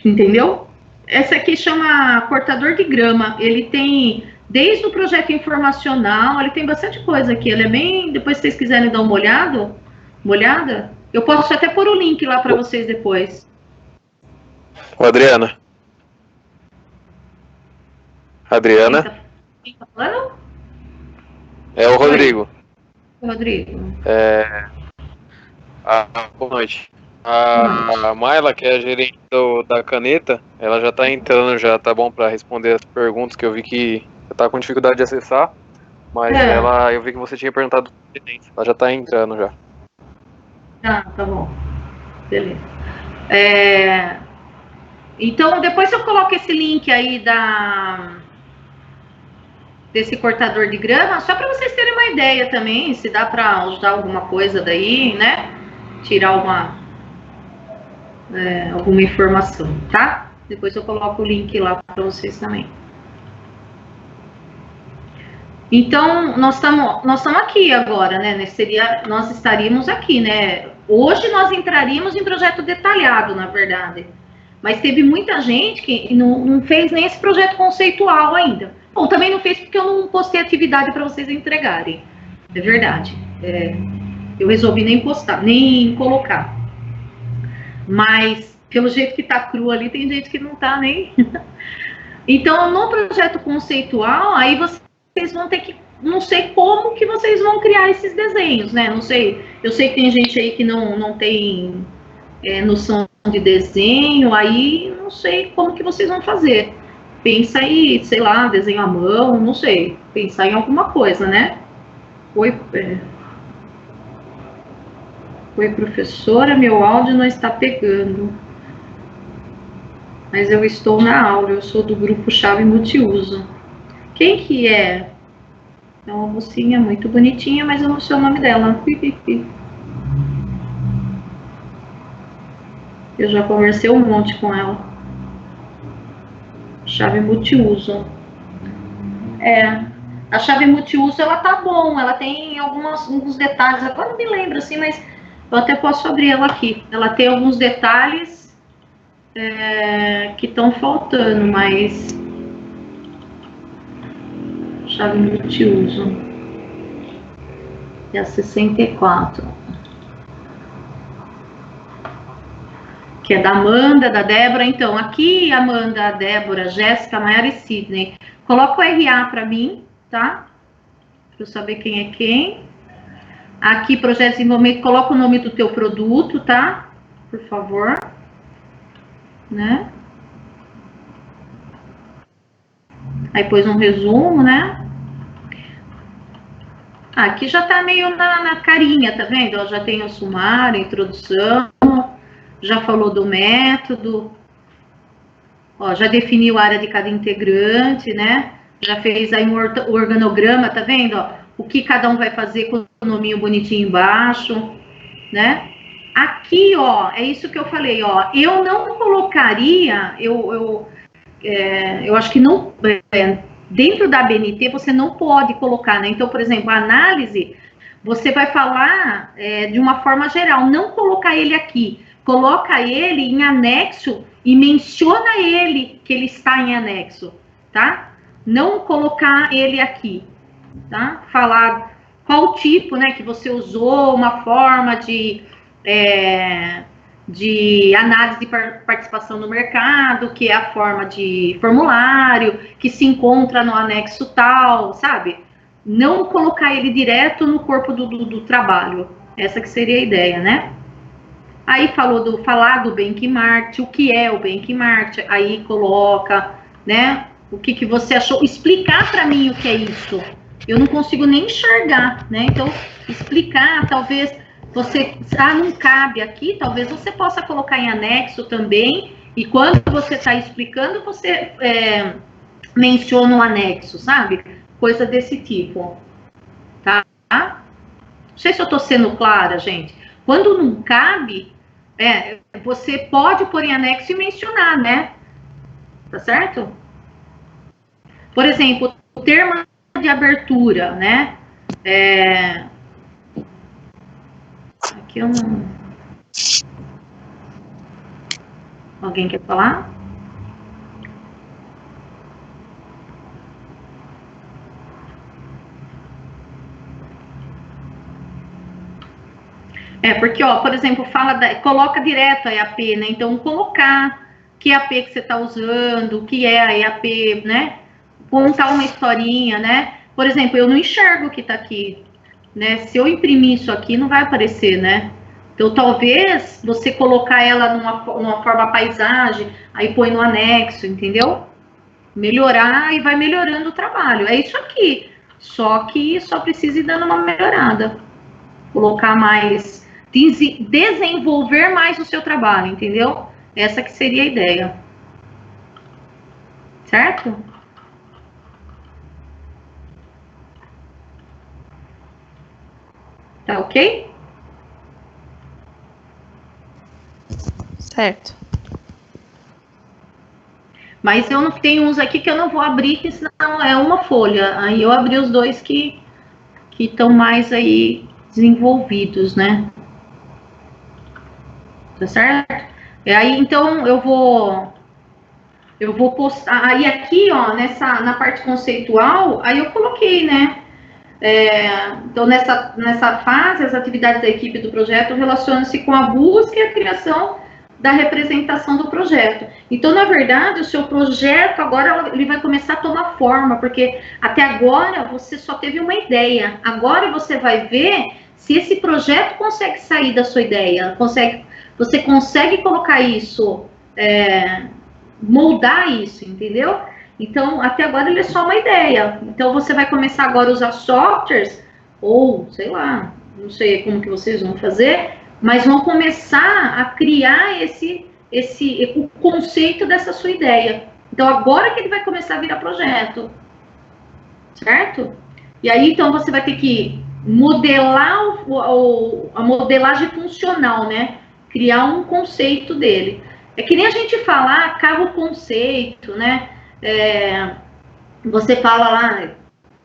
Entendeu? Essa aqui chama cortador de grama. Ele tem, desde o projeto informacional, ele tem bastante coisa aqui. Ele é bem, depois se vocês quiserem dar uma olhada, eu posso até pôr o link lá para vocês depois. Ô, Adriana? Quem tá falando? É o Rodrigo. Oi, Rodrigo. Boa noite. A Mayla, que é a gerente da Caneta, ela já tá entrando, já tá bom para responder as perguntas que eu vi que você tá com dificuldade de acessar, mas eu vi que você tinha perguntado. Ela já tá entrando já. Tá bom. Beleza. Então, depois eu coloco esse link aí desse cortador de grama, só para vocês terem uma ideia também, se dá para ajudar alguma coisa daí, né? Tirar alguma informação, tá? Depois eu coloco o link lá para vocês também. Então, nós estamos aqui agora, né? Nós estaríamos aqui, né? Hoje nós entraríamos em projeto detalhado, na verdade. Mas teve muita gente que não fez nem esse projeto conceitual ainda. Bom, também não fez porque eu não postei atividade para vocês entregarem. É verdade. Eu resolvi nem postar, nem colocar. Mas, pelo jeito que tá cru ali, tem gente que não tá nem... Então, no projeto conceitual, aí vocês vão ter que... Não sei como que vocês vão criar esses desenhos, né? Não sei. Eu sei que tem gente aí que não tem noção de desenho, aí não sei como que vocês vão fazer. Pensa aí, sei lá, desenho à mão, não sei. Pensar em alguma coisa, né? Oi, professora, meu áudio não está pegando. Mas eu estou na aula, eu sou do grupo Chave Multiuso. Quem que é? É uma mocinha muito bonitinha, mas eu não sei o nome dela. Eu já conversei um monte com ela. Chave multiuso. A chave multiuso, ela tá bom, ela tem alguns detalhes, agora não me lembro assim, mas eu até posso abrir ela aqui. Ela tem alguns detalhes que estão faltando, mas... Chave multiuso. É a 64. Que é da Amanda, da Débora. Então, aqui, Amanda, Débora, Jéssica, Mayara e Sidney. Coloca o RA para mim, tá? Para eu saber quem é quem. Aqui, projeto de desenvolvimento, coloca o nome do teu produto, tá? Por favor. Né? Aí, pôs um resumo, né? Aqui já tá meio na carinha, tá vendo? Já tem o sumário, a introdução. Já falou do método, já definiu a área de cada integrante, né? Já fez aí um organograma, tá vendo? O que cada um vai fazer com o nominho bonitinho embaixo, né? Aqui, é isso que eu falei, eu não colocaria, eu acho que não, dentro da BNT você não pode colocar, né? Então, por exemplo, a análise, você vai falar de uma forma geral, não colocar ele aqui. Coloca ele em anexo e menciona ele que ele está em anexo, tá? Não colocar ele aqui, tá? Falar qual tipo, né, que você usou, uma forma de análise de participação no mercado, que é a forma de formulário, que se encontra no anexo tal, sabe? Não colocar ele direto no corpo do trabalho. Essa que seria a ideia, né? Aí falar do benchmark, o que é o benchmark, aí coloca, né, o que você achou, explicar para mim o que é isso. Eu não consigo nem enxergar, né, então explicar, talvez você, não cabe aqui, talvez você possa colocar em anexo também, e quando você está explicando, você menciona o anexo, sabe? Coisa desse tipo, tá? Não sei se eu estou sendo clara, gente. Quando não cabe, você pode pôr em anexo e mencionar, né? Tá certo? Por exemplo, o termo de abertura, né? Aqui eu não... Alguém quer falar? Porque, ó, por exemplo, coloca direto a EAP, né? Então, colocar que EAP que você está usando, o que é a EAP, né? Contar uma historinha, né? Por exemplo, eu não enxergo o que está aqui, né? Se eu imprimir isso aqui, não vai aparecer, né? Então, talvez você colocar ela numa forma paisagem, aí põe no anexo, entendeu? Melhorar e vai melhorando o trabalho. É isso aqui. Só que só precisa ir dando uma melhorada. Colocar mais, desenvolver mais o seu trabalho, entendeu? Essa que seria a ideia. Certo? Tá ok? Certo. Mas eu não tenho uns aqui que eu não vou abrir, que senão é uma folha. Aí eu abri os dois que estão mais aí desenvolvidos, né? Tá certo? Aí então eu vou postar. Aí aqui, ó, na parte conceitual, aí eu coloquei, né? Então, nessa fase, as atividades da equipe do projeto relacionam-se com a busca e a criação da representação do projeto. Então, na verdade, o seu projeto agora ele vai começar a tomar forma, porque até agora você só teve uma ideia. Agora você vai ver se esse projeto consegue sair da sua ideia, você consegue colocar isso, moldar isso, entendeu? Então, até agora ele é só uma ideia. Então, você vai começar agora a usar softwares, ou, sei lá, não sei como que vocês vão fazer, mas vão começar a criar o conceito dessa sua ideia. Então, agora que ele vai começar a virar projeto. Certo? E aí, então, você vai ter que modelar a modelagem funcional, né? Criar um conceito dele. É que nem a gente falar carro conceito, né? Você fala lá,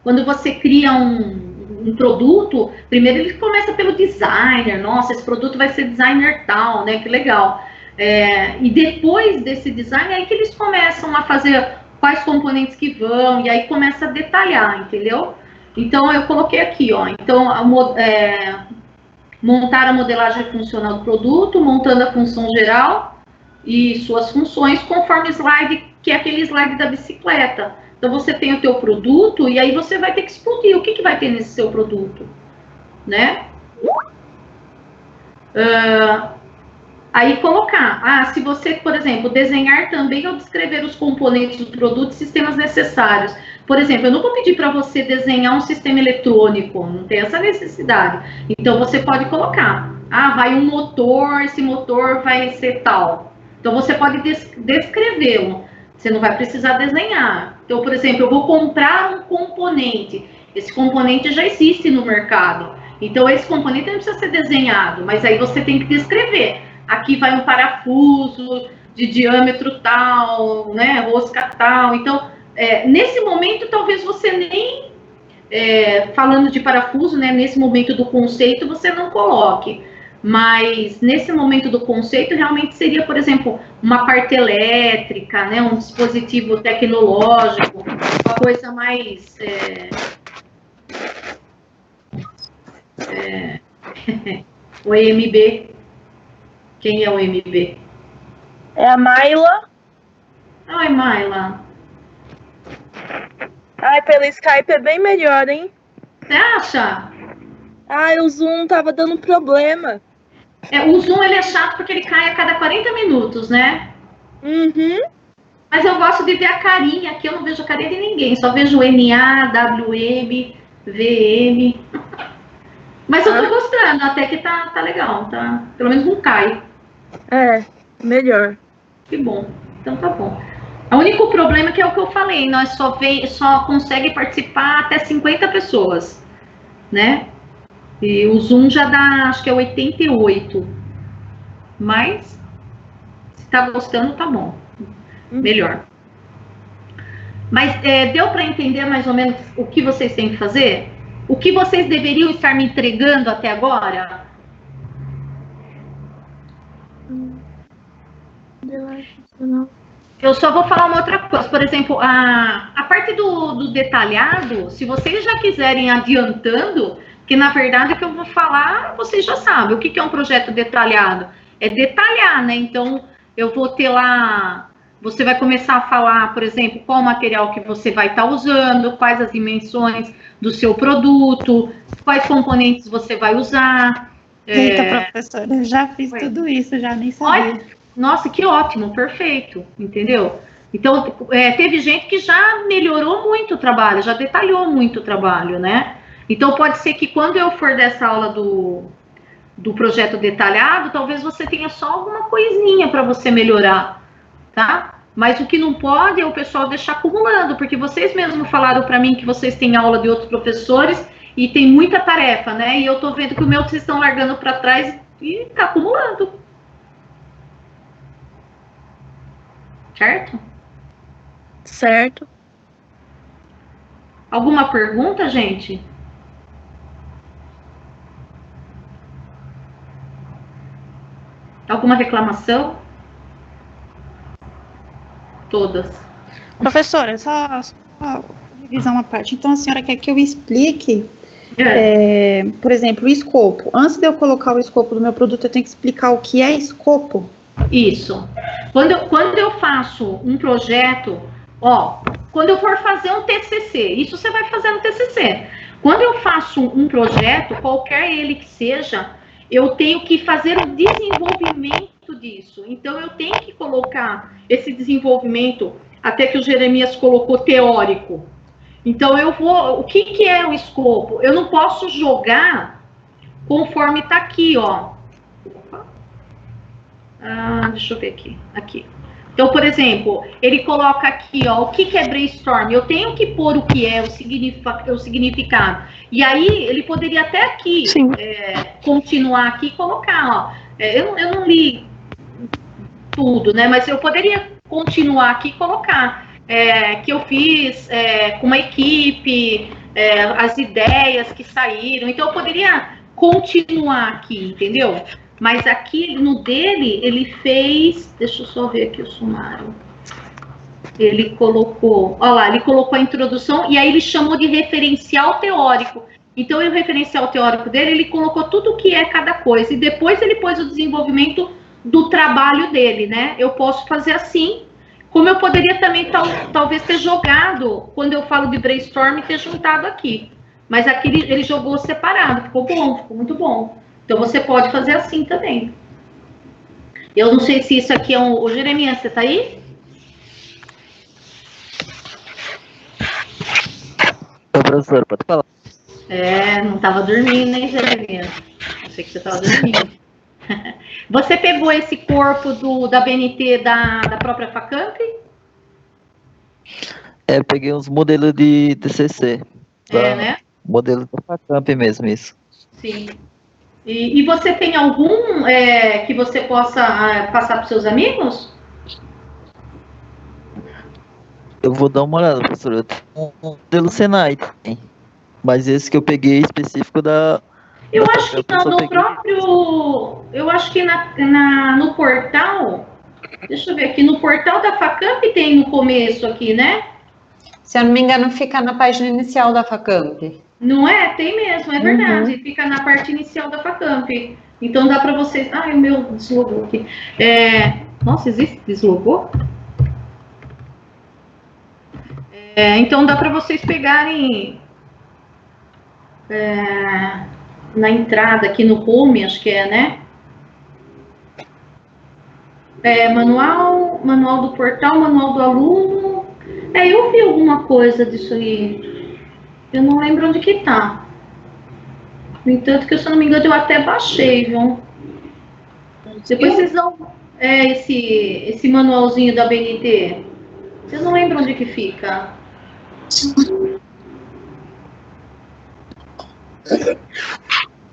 quando você cria um produto, primeiro ele começa pelo designer, nossa, esse produto vai ser designer tal, né? Que legal. E depois desse design, é aí que eles começam a fazer quais componentes que vão, e aí começa a detalhar, entendeu? Então, eu coloquei aqui, ó, então, montar a modelagem funcional do produto, montando a função geral e suas funções, conforme slide, que é aquele slide da bicicleta. Então, você tem o teu produto, e aí você vai ter que explodir o que vai ter nesse seu produto, né? Aí colocar, se você, por exemplo, desenhar também ou descrever os componentes do produto e sistemas necessários. Por exemplo, eu não vou pedir para você desenhar um sistema eletrônico, não tem essa necessidade. Então, você pode colocar, vai um motor, esse motor vai ser tal. Então, você pode descrevê-lo, você não vai precisar desenhar. Então, por exemplo, eu vou comprar um componente, esse componente já existe no mercado. Então, esse componente não precisa ser desenhado, mas aí você tem que descrever. Aqui vai um parafuso de diâmetro tal, né, rosca tal. Então, nesse momento, talvez você nem, falando de parafuso, né, nesse momento do conceito, você não coloque. Mas, nesse momento do conceito, realmente seria, por exemplo, uma parte elétrica, né, um dispositivo tecnológico, uma coisa mais... o EMB. Quem é o EMB? É a Mayla. Ai, Mayla. Pelo Skype é bem melhor, hein? Você acha? O Zoom tava dando problema. O Zoom, ele é chato porque ele cai a cada 40 minutos, né? Uhum. Mas eu gosto de ver a carinha, aqui eu não vejo a carinha de ninguém, só vejo MA, WM, VM. Mas eu tô gostando, até que tá legal, tá? Pelo menos não cai. Melhor. Que bom, então tá bom. O único problema que é o que eu falei, nós só consegue participar até 50 pessoas, né? E o Zoom já dá, acho que é 88. Mas, se tá gostando, tá bom. Melhor. Mas deu para entender mais ou menos o que vocês têm que fazer? O que vocês deveriam estar me entregando até agora? Eu só vou falar uma outra coisa. Por exemplo, a parte do detalhado, se vocês já quiserem adiantando, Porque, na verdade, o que eu vou falar, vocês já sabem. O que é um projeto detalhado? É detalhar, né? Então, eu vou ter lá... Você vai começar a falar, por exemplo, qual material que você vai estar usando, quais as dimensões do seu produto, quais componentes você vai usar. Eita, professora, eu já fiz tudo isso, já nem sabia. Olha, nossa, que ótimo, perfeito, entendeu? Então, teve gente que já melhorou muito o trabalho, já detalhou muito o trabalho, né? Então, pode ser que quando eu for dessa aula do projeto detalhado, talvez você tenha só alguma coisinha para você melhorar, tá? Mas o que não pode é o pessoal deixar acumulando, porque vocês mesmos falaram para mim que vocês têm aula de outros professores e tem muita tarefa, né? E eu tô vendo que o meu vocês estão largando para trás e tá acumulando. Certo? Certo. Alguma pergunta, gente? Alguma reclamação? Todas. Professora, só revisar uma parte. Então, a senhora quer que eu explique, por exemplo, o escopo. Antes de eu colocar o escopo do meu produto, eu tenho que explicar o que é escopo? Isso. Quando eu faço um projeto, quando eu for fazer um TCC, isso você vai fazer no TCC. Quando eu faço um projeto, qualquer ele que seja, eu tenho que fazer o desenvolvimento disso. Então, eu tenho que colocar esse desenvolvimento, até que o Jeremias colocou teórico. Então, o que é o escopo? Eu não posso jogar conforme está aqui, ó. Deixa eu ver aqui. Então, por exemplo, ele coloca aqui, ó, o que é brainstorm? Eu tenho que pôr o que é, o significado. E aí, ele poderia até aqui, continuar aqui e colocar, ó. Eu não li tudo, né? Mas eu poderia continuar aqui e colocar que eu fiz com uma equipe, as ideias que saíram. Então, eu poderia continuar aqui, entendeu? Mas aqui no dele, ele fez... Deixa eu só ver aqui o sumário. Ele colocou... Olha lá, ele colocou a introdução e aí ele chamou de referencial teórico. Então, o referencial teórico dele, ele colocou tudo o que é cada coisa. E depois ele pôs o desenvolvimento do trabalho dele, né? Eu posso fazer assim, como eu poderia também talvez ter jogado, quando eu falo de brainstorm, ter juntado aqui. Mas aqui ele jogou separado, ficou bom, ficou muito bom. Então, você pode fazer assim também. Eu não sei se isso aqui é o Jeremias, você tá aí? Ô, professor, pode falar. Não estava dormindo, né, Jeremias? Eu sei que você estava dormindo. Você pegou esse corpo da BNT da própria Facamp? Peguei uns modelos de TCC. Né? Modelo da Facamp mesmo, isso. Sim. E você tem algum que você possa passar para os seus amigos? Eu vou dar uma olhada, professor. Eu tenho um modelo Senai também. Mas esse que eu peguei específico da... Eu acho que no próprio... Eu acho que no portal... Deixa eu ver aqui. No portal da Facamp tem no começo aqui, né? Se eu não me engano, fica na página inicial da Facamp. Não é? Tem mesmo, é verdade. Fica na parte inicial da Facamp. Então dá para vocês... o meu deslogou aqui. Nossa, existe deslogou? Então dá para vocês pegarem na entrada aqui no home, acho que né? Manual do portal, manual do aluno. Eu vi alguma coisa disso aí. Eu não lembro onde que tá. No entanto, que se eu não me engano, eu até baixei, viu? Depois vocês dão esse manualzinho da BNT. Eu não lembro onde que fica.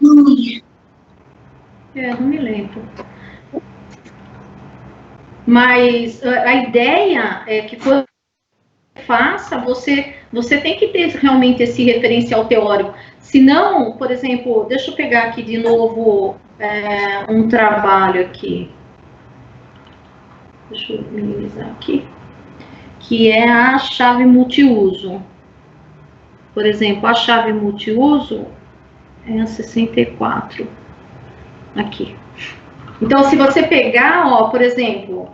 Não me lembro. Mas a ideia é que quando faça, você tem que ter realmente esse referencial teórico. Senão, por exemplo, deixa eu pegar aqui de novo um trabalho aqui. Deixa eu minimizar aqui. Que é a chave multiuso. Por exemplo, a chave multiuso, É a 64. Aqui. Então, se você pegar, ó, por exemplo,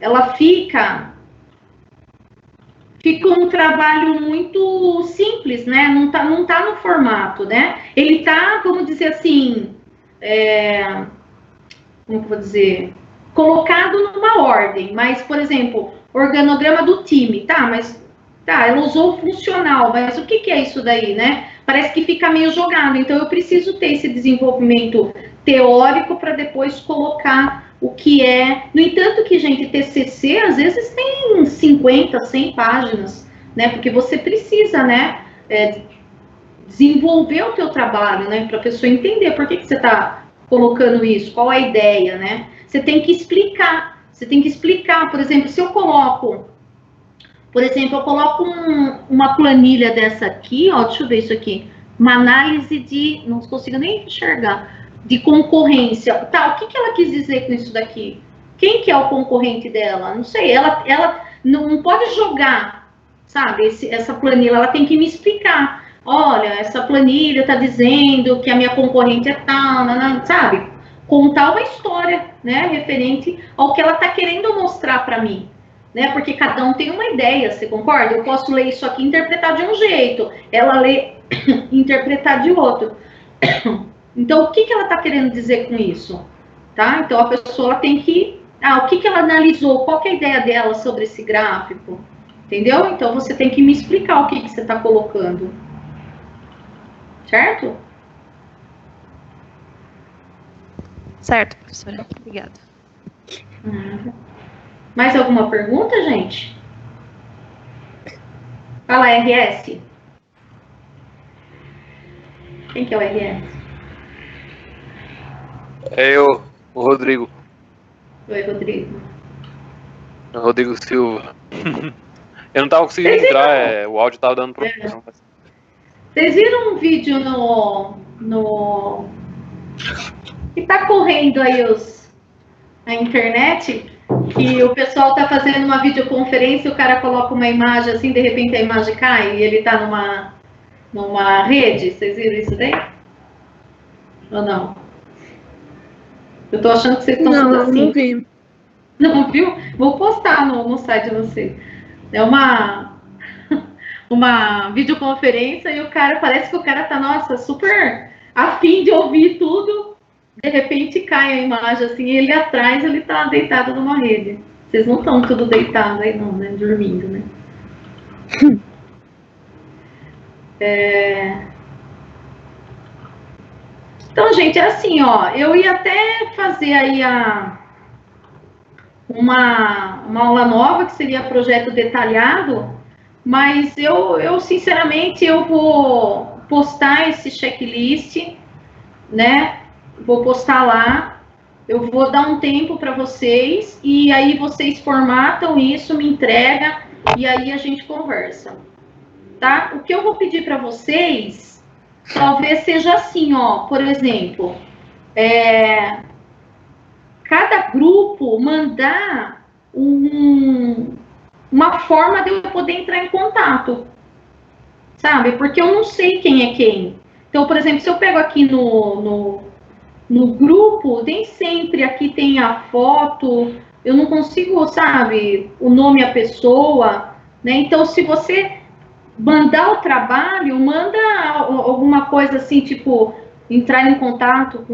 ela fica um trabalho muito simples, né? Não tá no formato, né? Ele tá, vamos dizer assim, como que eu vou dizer? Colocado numa ordem, mas, por exemplo, organograma do time, tá, mas ela usou o funcional, mas o que é isso daí, né? Parece que fica meio jogado, então eu preciso ter esse desenvolvimento teórico para depois colocar o que é. No entanto que, gente, TCC às vezes tem 50, 100 páginas, né? Porque você precisa, né, desenvolver o teu trabalho, né, para a pessoa entender por que você está colocando isso, qual a ideia, né? Você tem que explicar, por exemplo, se eu coloco, uma planilha dessa aqui, ó, deixa eu ver isso aqui, uma análise de, não consigo nem enxergar, de concorrência, tá, o que ela quis dizer com isso daqui? Quem que é o concorrente dela? Não sei, ela não pode jogar, sabe, essa planilha, ela tem que me explicar. Olha, essa planilha está dizendo que a minha concorrente é tal, sabe? Contar uma história, né, referente ao que ela está querendo mostrar para mim, né? Porque cada um tem uma ideia, você concorda? Eu posso ler isso aqui e interpretar de um jeito, ela lê interpretar de outro. Então, o que ela está querendo dizer com isso? Tá? Então, a pessoa tem que... o que ela analisou? Qual que é a ideia dela sobre esse gráfico? Entendeu? Então, você tem que me explicar o que você está colocando. Certo? Certo, professora. Obrigada. Mais alguma pergunta, gente? Fala, RS. Quem que é o RS? É eu, o Rodrigo. Oi, Rodrigo. Rodrigo Silva. Eu não tava conseguindo entrar, o áudio tava dando problema. Vocês viram um vídeo que tá correndo aí a internet, que o pessoal tá fazendo uma videoconferência, o cara coloca uma imagem assim, de repente a imagem cai e ele tá numa rede? Vocês viram isso daí? Ou não? Eu tô achando que vocês estão tudo assim. Não vi. Não viu? Vou postar no site de vocês. É uma videoconferência e parece que o cara tá, nossa, super afim de ouvir tudo. De repente cai a imagem assim, e ele atrás, ele tá deitado numa rede. Vocês não estão tudo deitados aí não, né? Dormindo, né? Então, gente, é assim, ó, eu ia até fazer aí uma aula nova, que seria projeto detalhado, mas eu sinceramente, eu vou postar esse checklist, né? Vou postar lá, eu vou dar um tempo para vocês, e aí vocês formatam isso, me entrega, e aí a gente conversa, tá? O que eu vou pedir para vocês, talvez seja assim, ó, por exemplo, cada grupo mandar uma forma de eu poder entrar em contato, sabe? Porque eu não sei quem é quem. Então, por exemplo, se eu pego aqui no grupo, nem sempre aqui tem a foto, eu não consigo, sabe, o nome da pessoa, né? Então, se você mandar o trabalho, manda alguma coisa assim, tipo, entrar em contato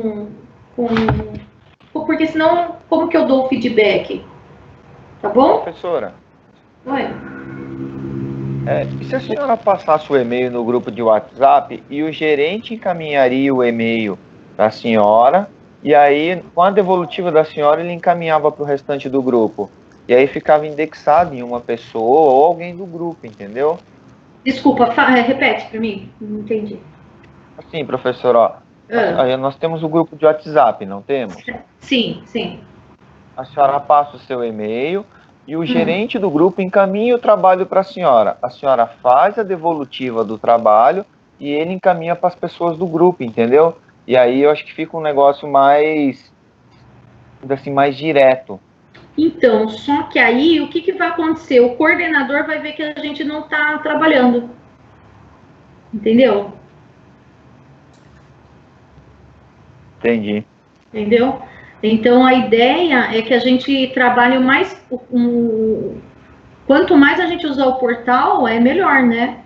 porque senão, como que eu dou o feedback? Tá bom? Professora. Oi. E se a senhora passasse o e-mail no grupo de WhatsApp e o gerente encaminharia o e-mail para a senhora, e aí, com a devolutiva da senhora, ele encaminhava para o restante do grupo. E aí ficava indexado em uma pessoa ou alguém do grupo, entendeu? Desculpa, repete para mim, não entendi. Assim, professor, ó, nós temos o grupo de WhatsApp, não temos? Sim, sim. A senhora passa o seu e-mail e o gerente do grupo encaminha o trabalho para a senhora. A senhora faz a devolutiva do trabalho e ele encaminha para as pessoas do grupo, entendeu? E aí eu acho que fica um negócio mais, assim, mais direto. Então, só que aí, o que vai acontecer? O coordenador vai ver que a gente não está trabalhando. Entendeu? Entendi. Entendeu? Então, a ideia é que a gente trabalhe mais... Quanto mais a gente usar o portal, é melhor, né?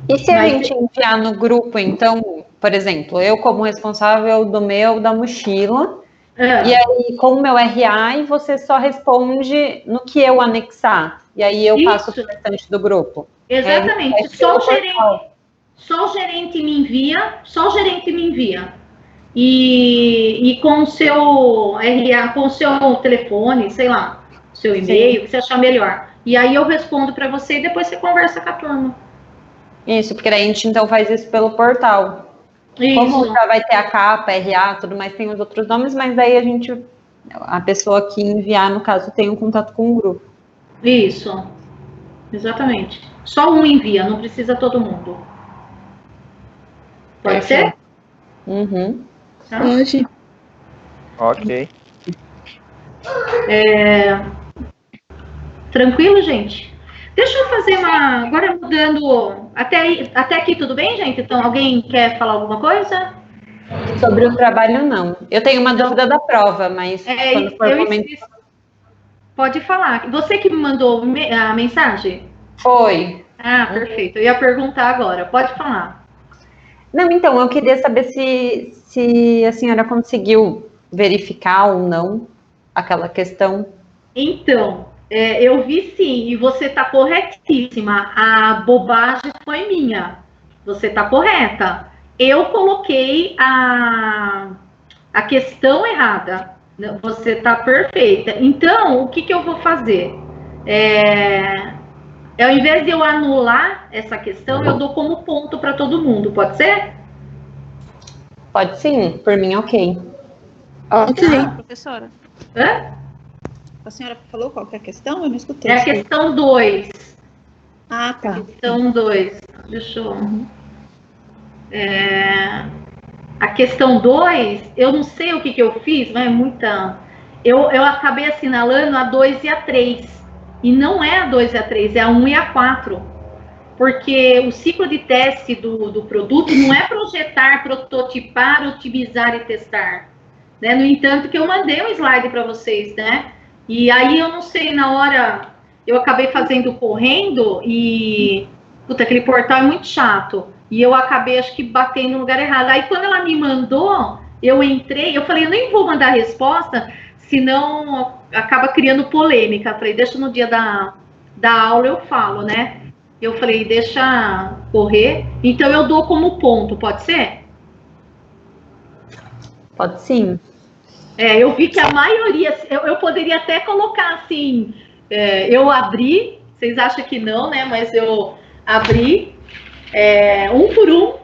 E se a gente enviar no grupo, então, por exemplo, eu como responsável da mochila, e aí com o meu RA, e você só responde no que eu anexar. E aí eu passo para o restante do grupo. Exatamente. Só o gerente me envia. E com o seu RA, com o seu telefone, sei lá, seu e-mail, o que você achar melhor. E aí eu respondo para você e depois você conversa com a turma. Isso, porque daí a gente então faz isso pelo portal. Isso. Como já vai ter a capa, RA, tudo mais, tem os outros nomes, mas daí a pessoa que enviar, no caso, tem um contato com o grupo. Isso, exatamente. Só um envia, não precisa todo mundo. Pode ser? Uhum. Tá? Pode. Ok. Tranquilo, gente? Deixa eu fazer uma... Agora mudando... Até aqui tudo bem, gente? Então, alguém quer falar alguma coisa? Sobre o trabalho, não. Eu tenho uma dúvida da prova, mas quando for o momento... Pode falar. Você que me mandou a mensagem? Foi. Ah, perfeito. Eu ia perguntar agora. Pode falar. Não, então, eu queria saber se a senhora conseguiu verificar ou não aquela questão. Então, eu vi sim, e você está corretíssima. A bobagem foi minha. Você está correta. Eu coloquei a questão errada. Você está perfeita. Então, o que eu vou fazer? Ao invés de eu anular essa questão, eu dou como ponto para todo mundo. Pode ser? Pode sim, por mim, ok. Ok, professora. Hã? A senhora falou qual que é a questão? Eu não escutei. É a questão 2. Ah, tá. Questão 2. Deixa eu... A questão 2, eu não sei o que eu fiz, mas é muita... Eu acabei assinalando a 2 e a 3. E não é a 2 e a 3, é a 1 e a 4. Porque o ciclo de teste do produto não é projetar, prototipar, otimizar e testar. Né? No entanto, que eu mandei um slide para vocês, né? E aí eu não sei, na hora eu acabei fazendo correndo e... Puta, aquele portal é muito chato. E eu acabei, acho que, batendo no lugar errado. Aí quando ela me mandou, eu entrei, eu falei, eu nem vou mandar a resposta, senão acaba criando polêmica. Eu falei, deixa no dia da aula eu falo, né? Eu falei, deixa correr. Então eu dou como ponto, pode ser? Pode sim. Eu vi que a maioria, eu poderia até colocar assim, eu abri, vocês acham que não, né? Mas eu abri um por um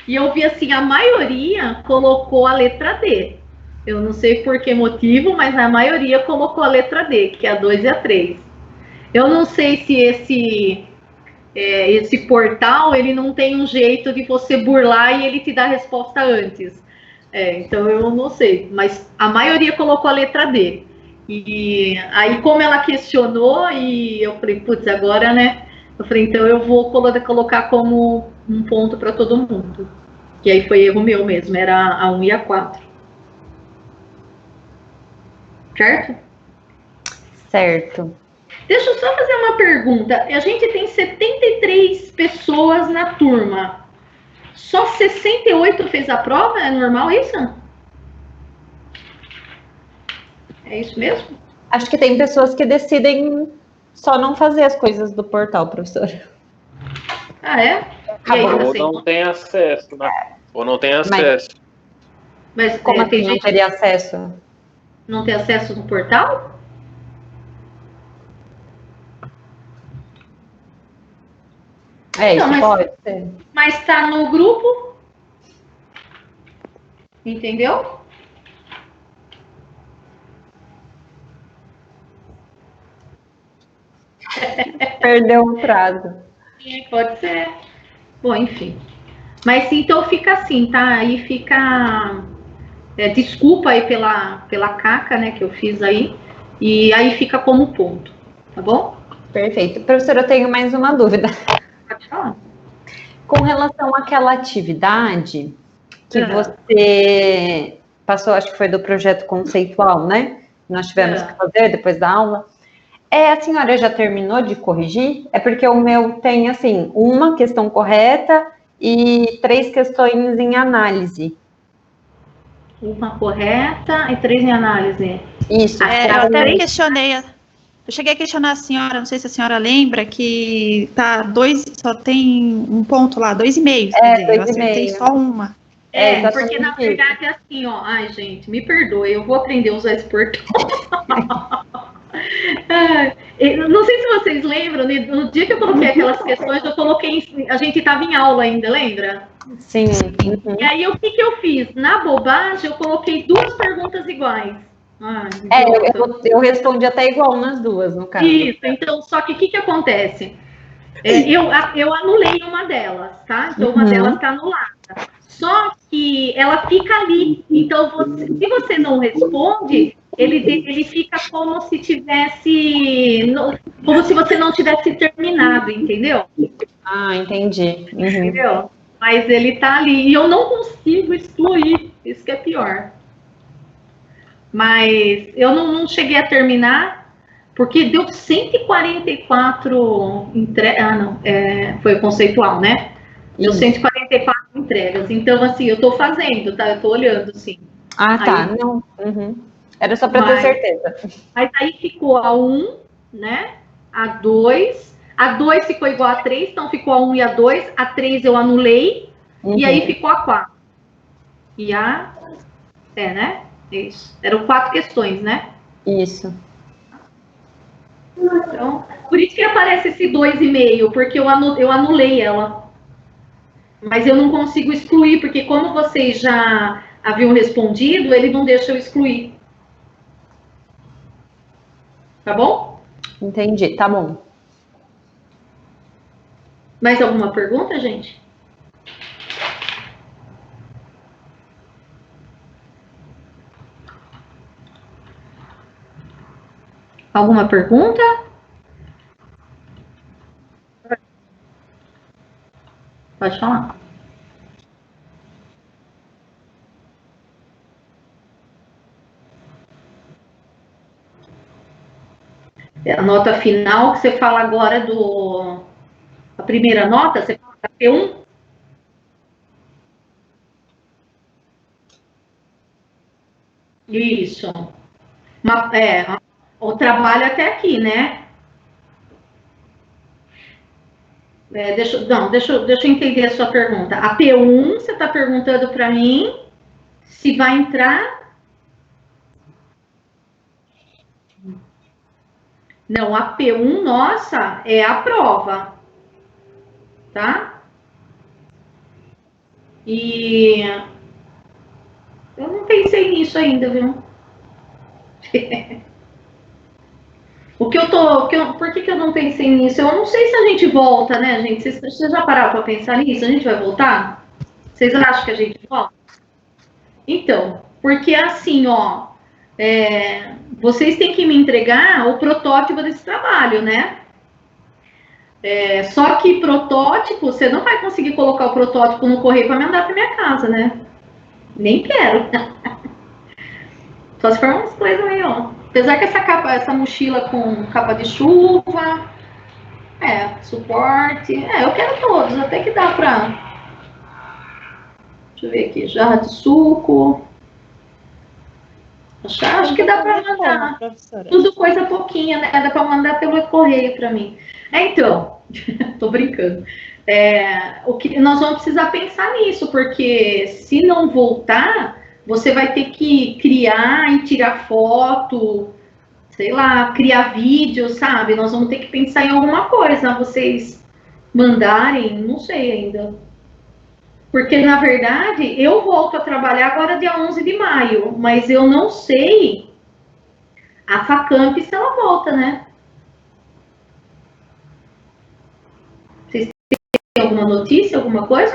e eu vi assim, a maioria colocou a letra D. Eu não sei por que motivo, mas a maioria colocou a letra D, que é a 2 e a 3. Eu não sei se esse portal, ele não tem um jeito de você burlar e ele te dá a resposta antes. Então eu não sei, mas a maioria colocou a letra D. E aí, como ela questionou, e eu falei, putz, agora, né? Eu falei, então eu vou colocar como um ponto para todo mundo. Que aí foi erro meu mesmo, era a 1 e a 4. Certo? Certo. Deixa eu só fazer uma pergunta. A gente tem 73 pessoas na turma. Só 68 fez a prova? É normal isso? É isso mesmo? Acho que tem pessoas que decidem só não fazer as coisas do portal, professora. Ah, é? E aí, Ou não tem acesso, né? Ou não tem acesso. Mas como assim não teria acesso? Não tem acesso no portal? Isso pode ser. Mas tá no grupo? Entendeu? Perdeu o prazo. Pode ser. Bom, enfim. Mas então fica assim, tá? Aí fica... desculpa aí pela caca, né, que eu fiz aí. E aí fica como ponto, tá bom? Perfeito. Professora, eu tenho mais uma dúvida. Pode falar. Com relação àquela atividade que você passou, acho que foi do projeto conceitual, né? Nós tivemos que fazer depois da aula. A senhora já terminou de corrigir? É porque o meu tem, assim, uma questão correta e 3 questões em análise. Uma correta e 3 em análise. Isso. Eu até questionei. Eu cheguei a questionar a senhora, não sei se a senhora lembra, que só tem um ponto lá, 2,5. Quer dizer, eu acertei só uma. Porque na verdade é assim, ó. Ai, gente, me perdoe, eu vou aprender a usar esse portão. Não sei se vocês lembram, no dia que eu coloquei aquelas questões, a gente estava em aula ainda, lembra? Sim. E aí, o que eu fiz? Na bobagem, eu coloquei 2 perguntas iguais. Eu respondi até igual nas 2, no caso. Isso, então, só que o que acontece? Eu anulei uma delas, tá? Então, uma delas está anulada. Só que ela fica ali. Então, se você não responde, ele fica como se tivesse... Como se você não tivesse terminado, entendeu? Ah, entendi. Entendeu? Mas ele tá ali. E eu não consigo excluir. Isso que é pior. Mas eu não cheguei a terminar, porque deu 144 entregas. Foi o conceitual, né? Deu 144 entregas. Então, assim, eu tô fazendo, tá? Eu tô olhando, sim. Ah, tá. Aí, não. Era só para ter certeza. Mas aí ficou a 1, né? A 2. A 2 ficou igual a 3, então ficou a 1 e a 2. A 3 eu anulei. E aí ficou a 4. E a... né? Isso. Eram 4 questões, né? Isso. Então, por isso que aparece esse 2,5, porque eu anulei ela. Mas eu não consigo excluir, porque como vocês já haviam respondido, ele não deixa eu excluir. Tá bom? Entendi, tá bom. Mais alguma pergunta, gente? Alguma pergunta? Pode falar. A nota final que você fala agora a primeira nota, você fala da P1? Isso. O trabalho até aqui, né? Deixa eu entender a sua pergunta. A P1, você está perguntando para mim se vai entrar... Não, a P1 nossa é a prova, tá? E eu não pensei nisso ainda, viu? Por que eu não pensei nisso? Eu não sei se a gente volta, né, gente? Vocês já pararam para pensar nisso? A gente vai voltar? Vocês acham que a gente volta? Então, porque assim, ó, vocês têm que me entregar o protótipo desse trabalho, né? Só que protótipo, você não vai conseguir colocar o protótipo no correio para mandar para minha casa, né? Nem quero. Só se for umas coisas aí, ó. Apesar que essa mochila com capa de chuva, suporte, eu quero todos, até que dá pra... Deixa eu ver aqui, jarra de suco. Acho que dá pra mandar. Tudo coisa pouquinha, né? Dá pra mandar pelo correio pra mim. Então, tô brincando. Nós vamos precisar pensar nisso, porque se não voltar, você vai ter que criar e tirar foto, sei lá, criar vídeo, sabe? Nós vamos ter que pensar em alguma coisa, vocês mandarem, não sei ainda. Porque, na verdade, eu volto a trabalhar agora dia 11 de maio, mas eu não sei a Facamp se ela volta, né? Vocês têm alguma notícia, alguma coisa?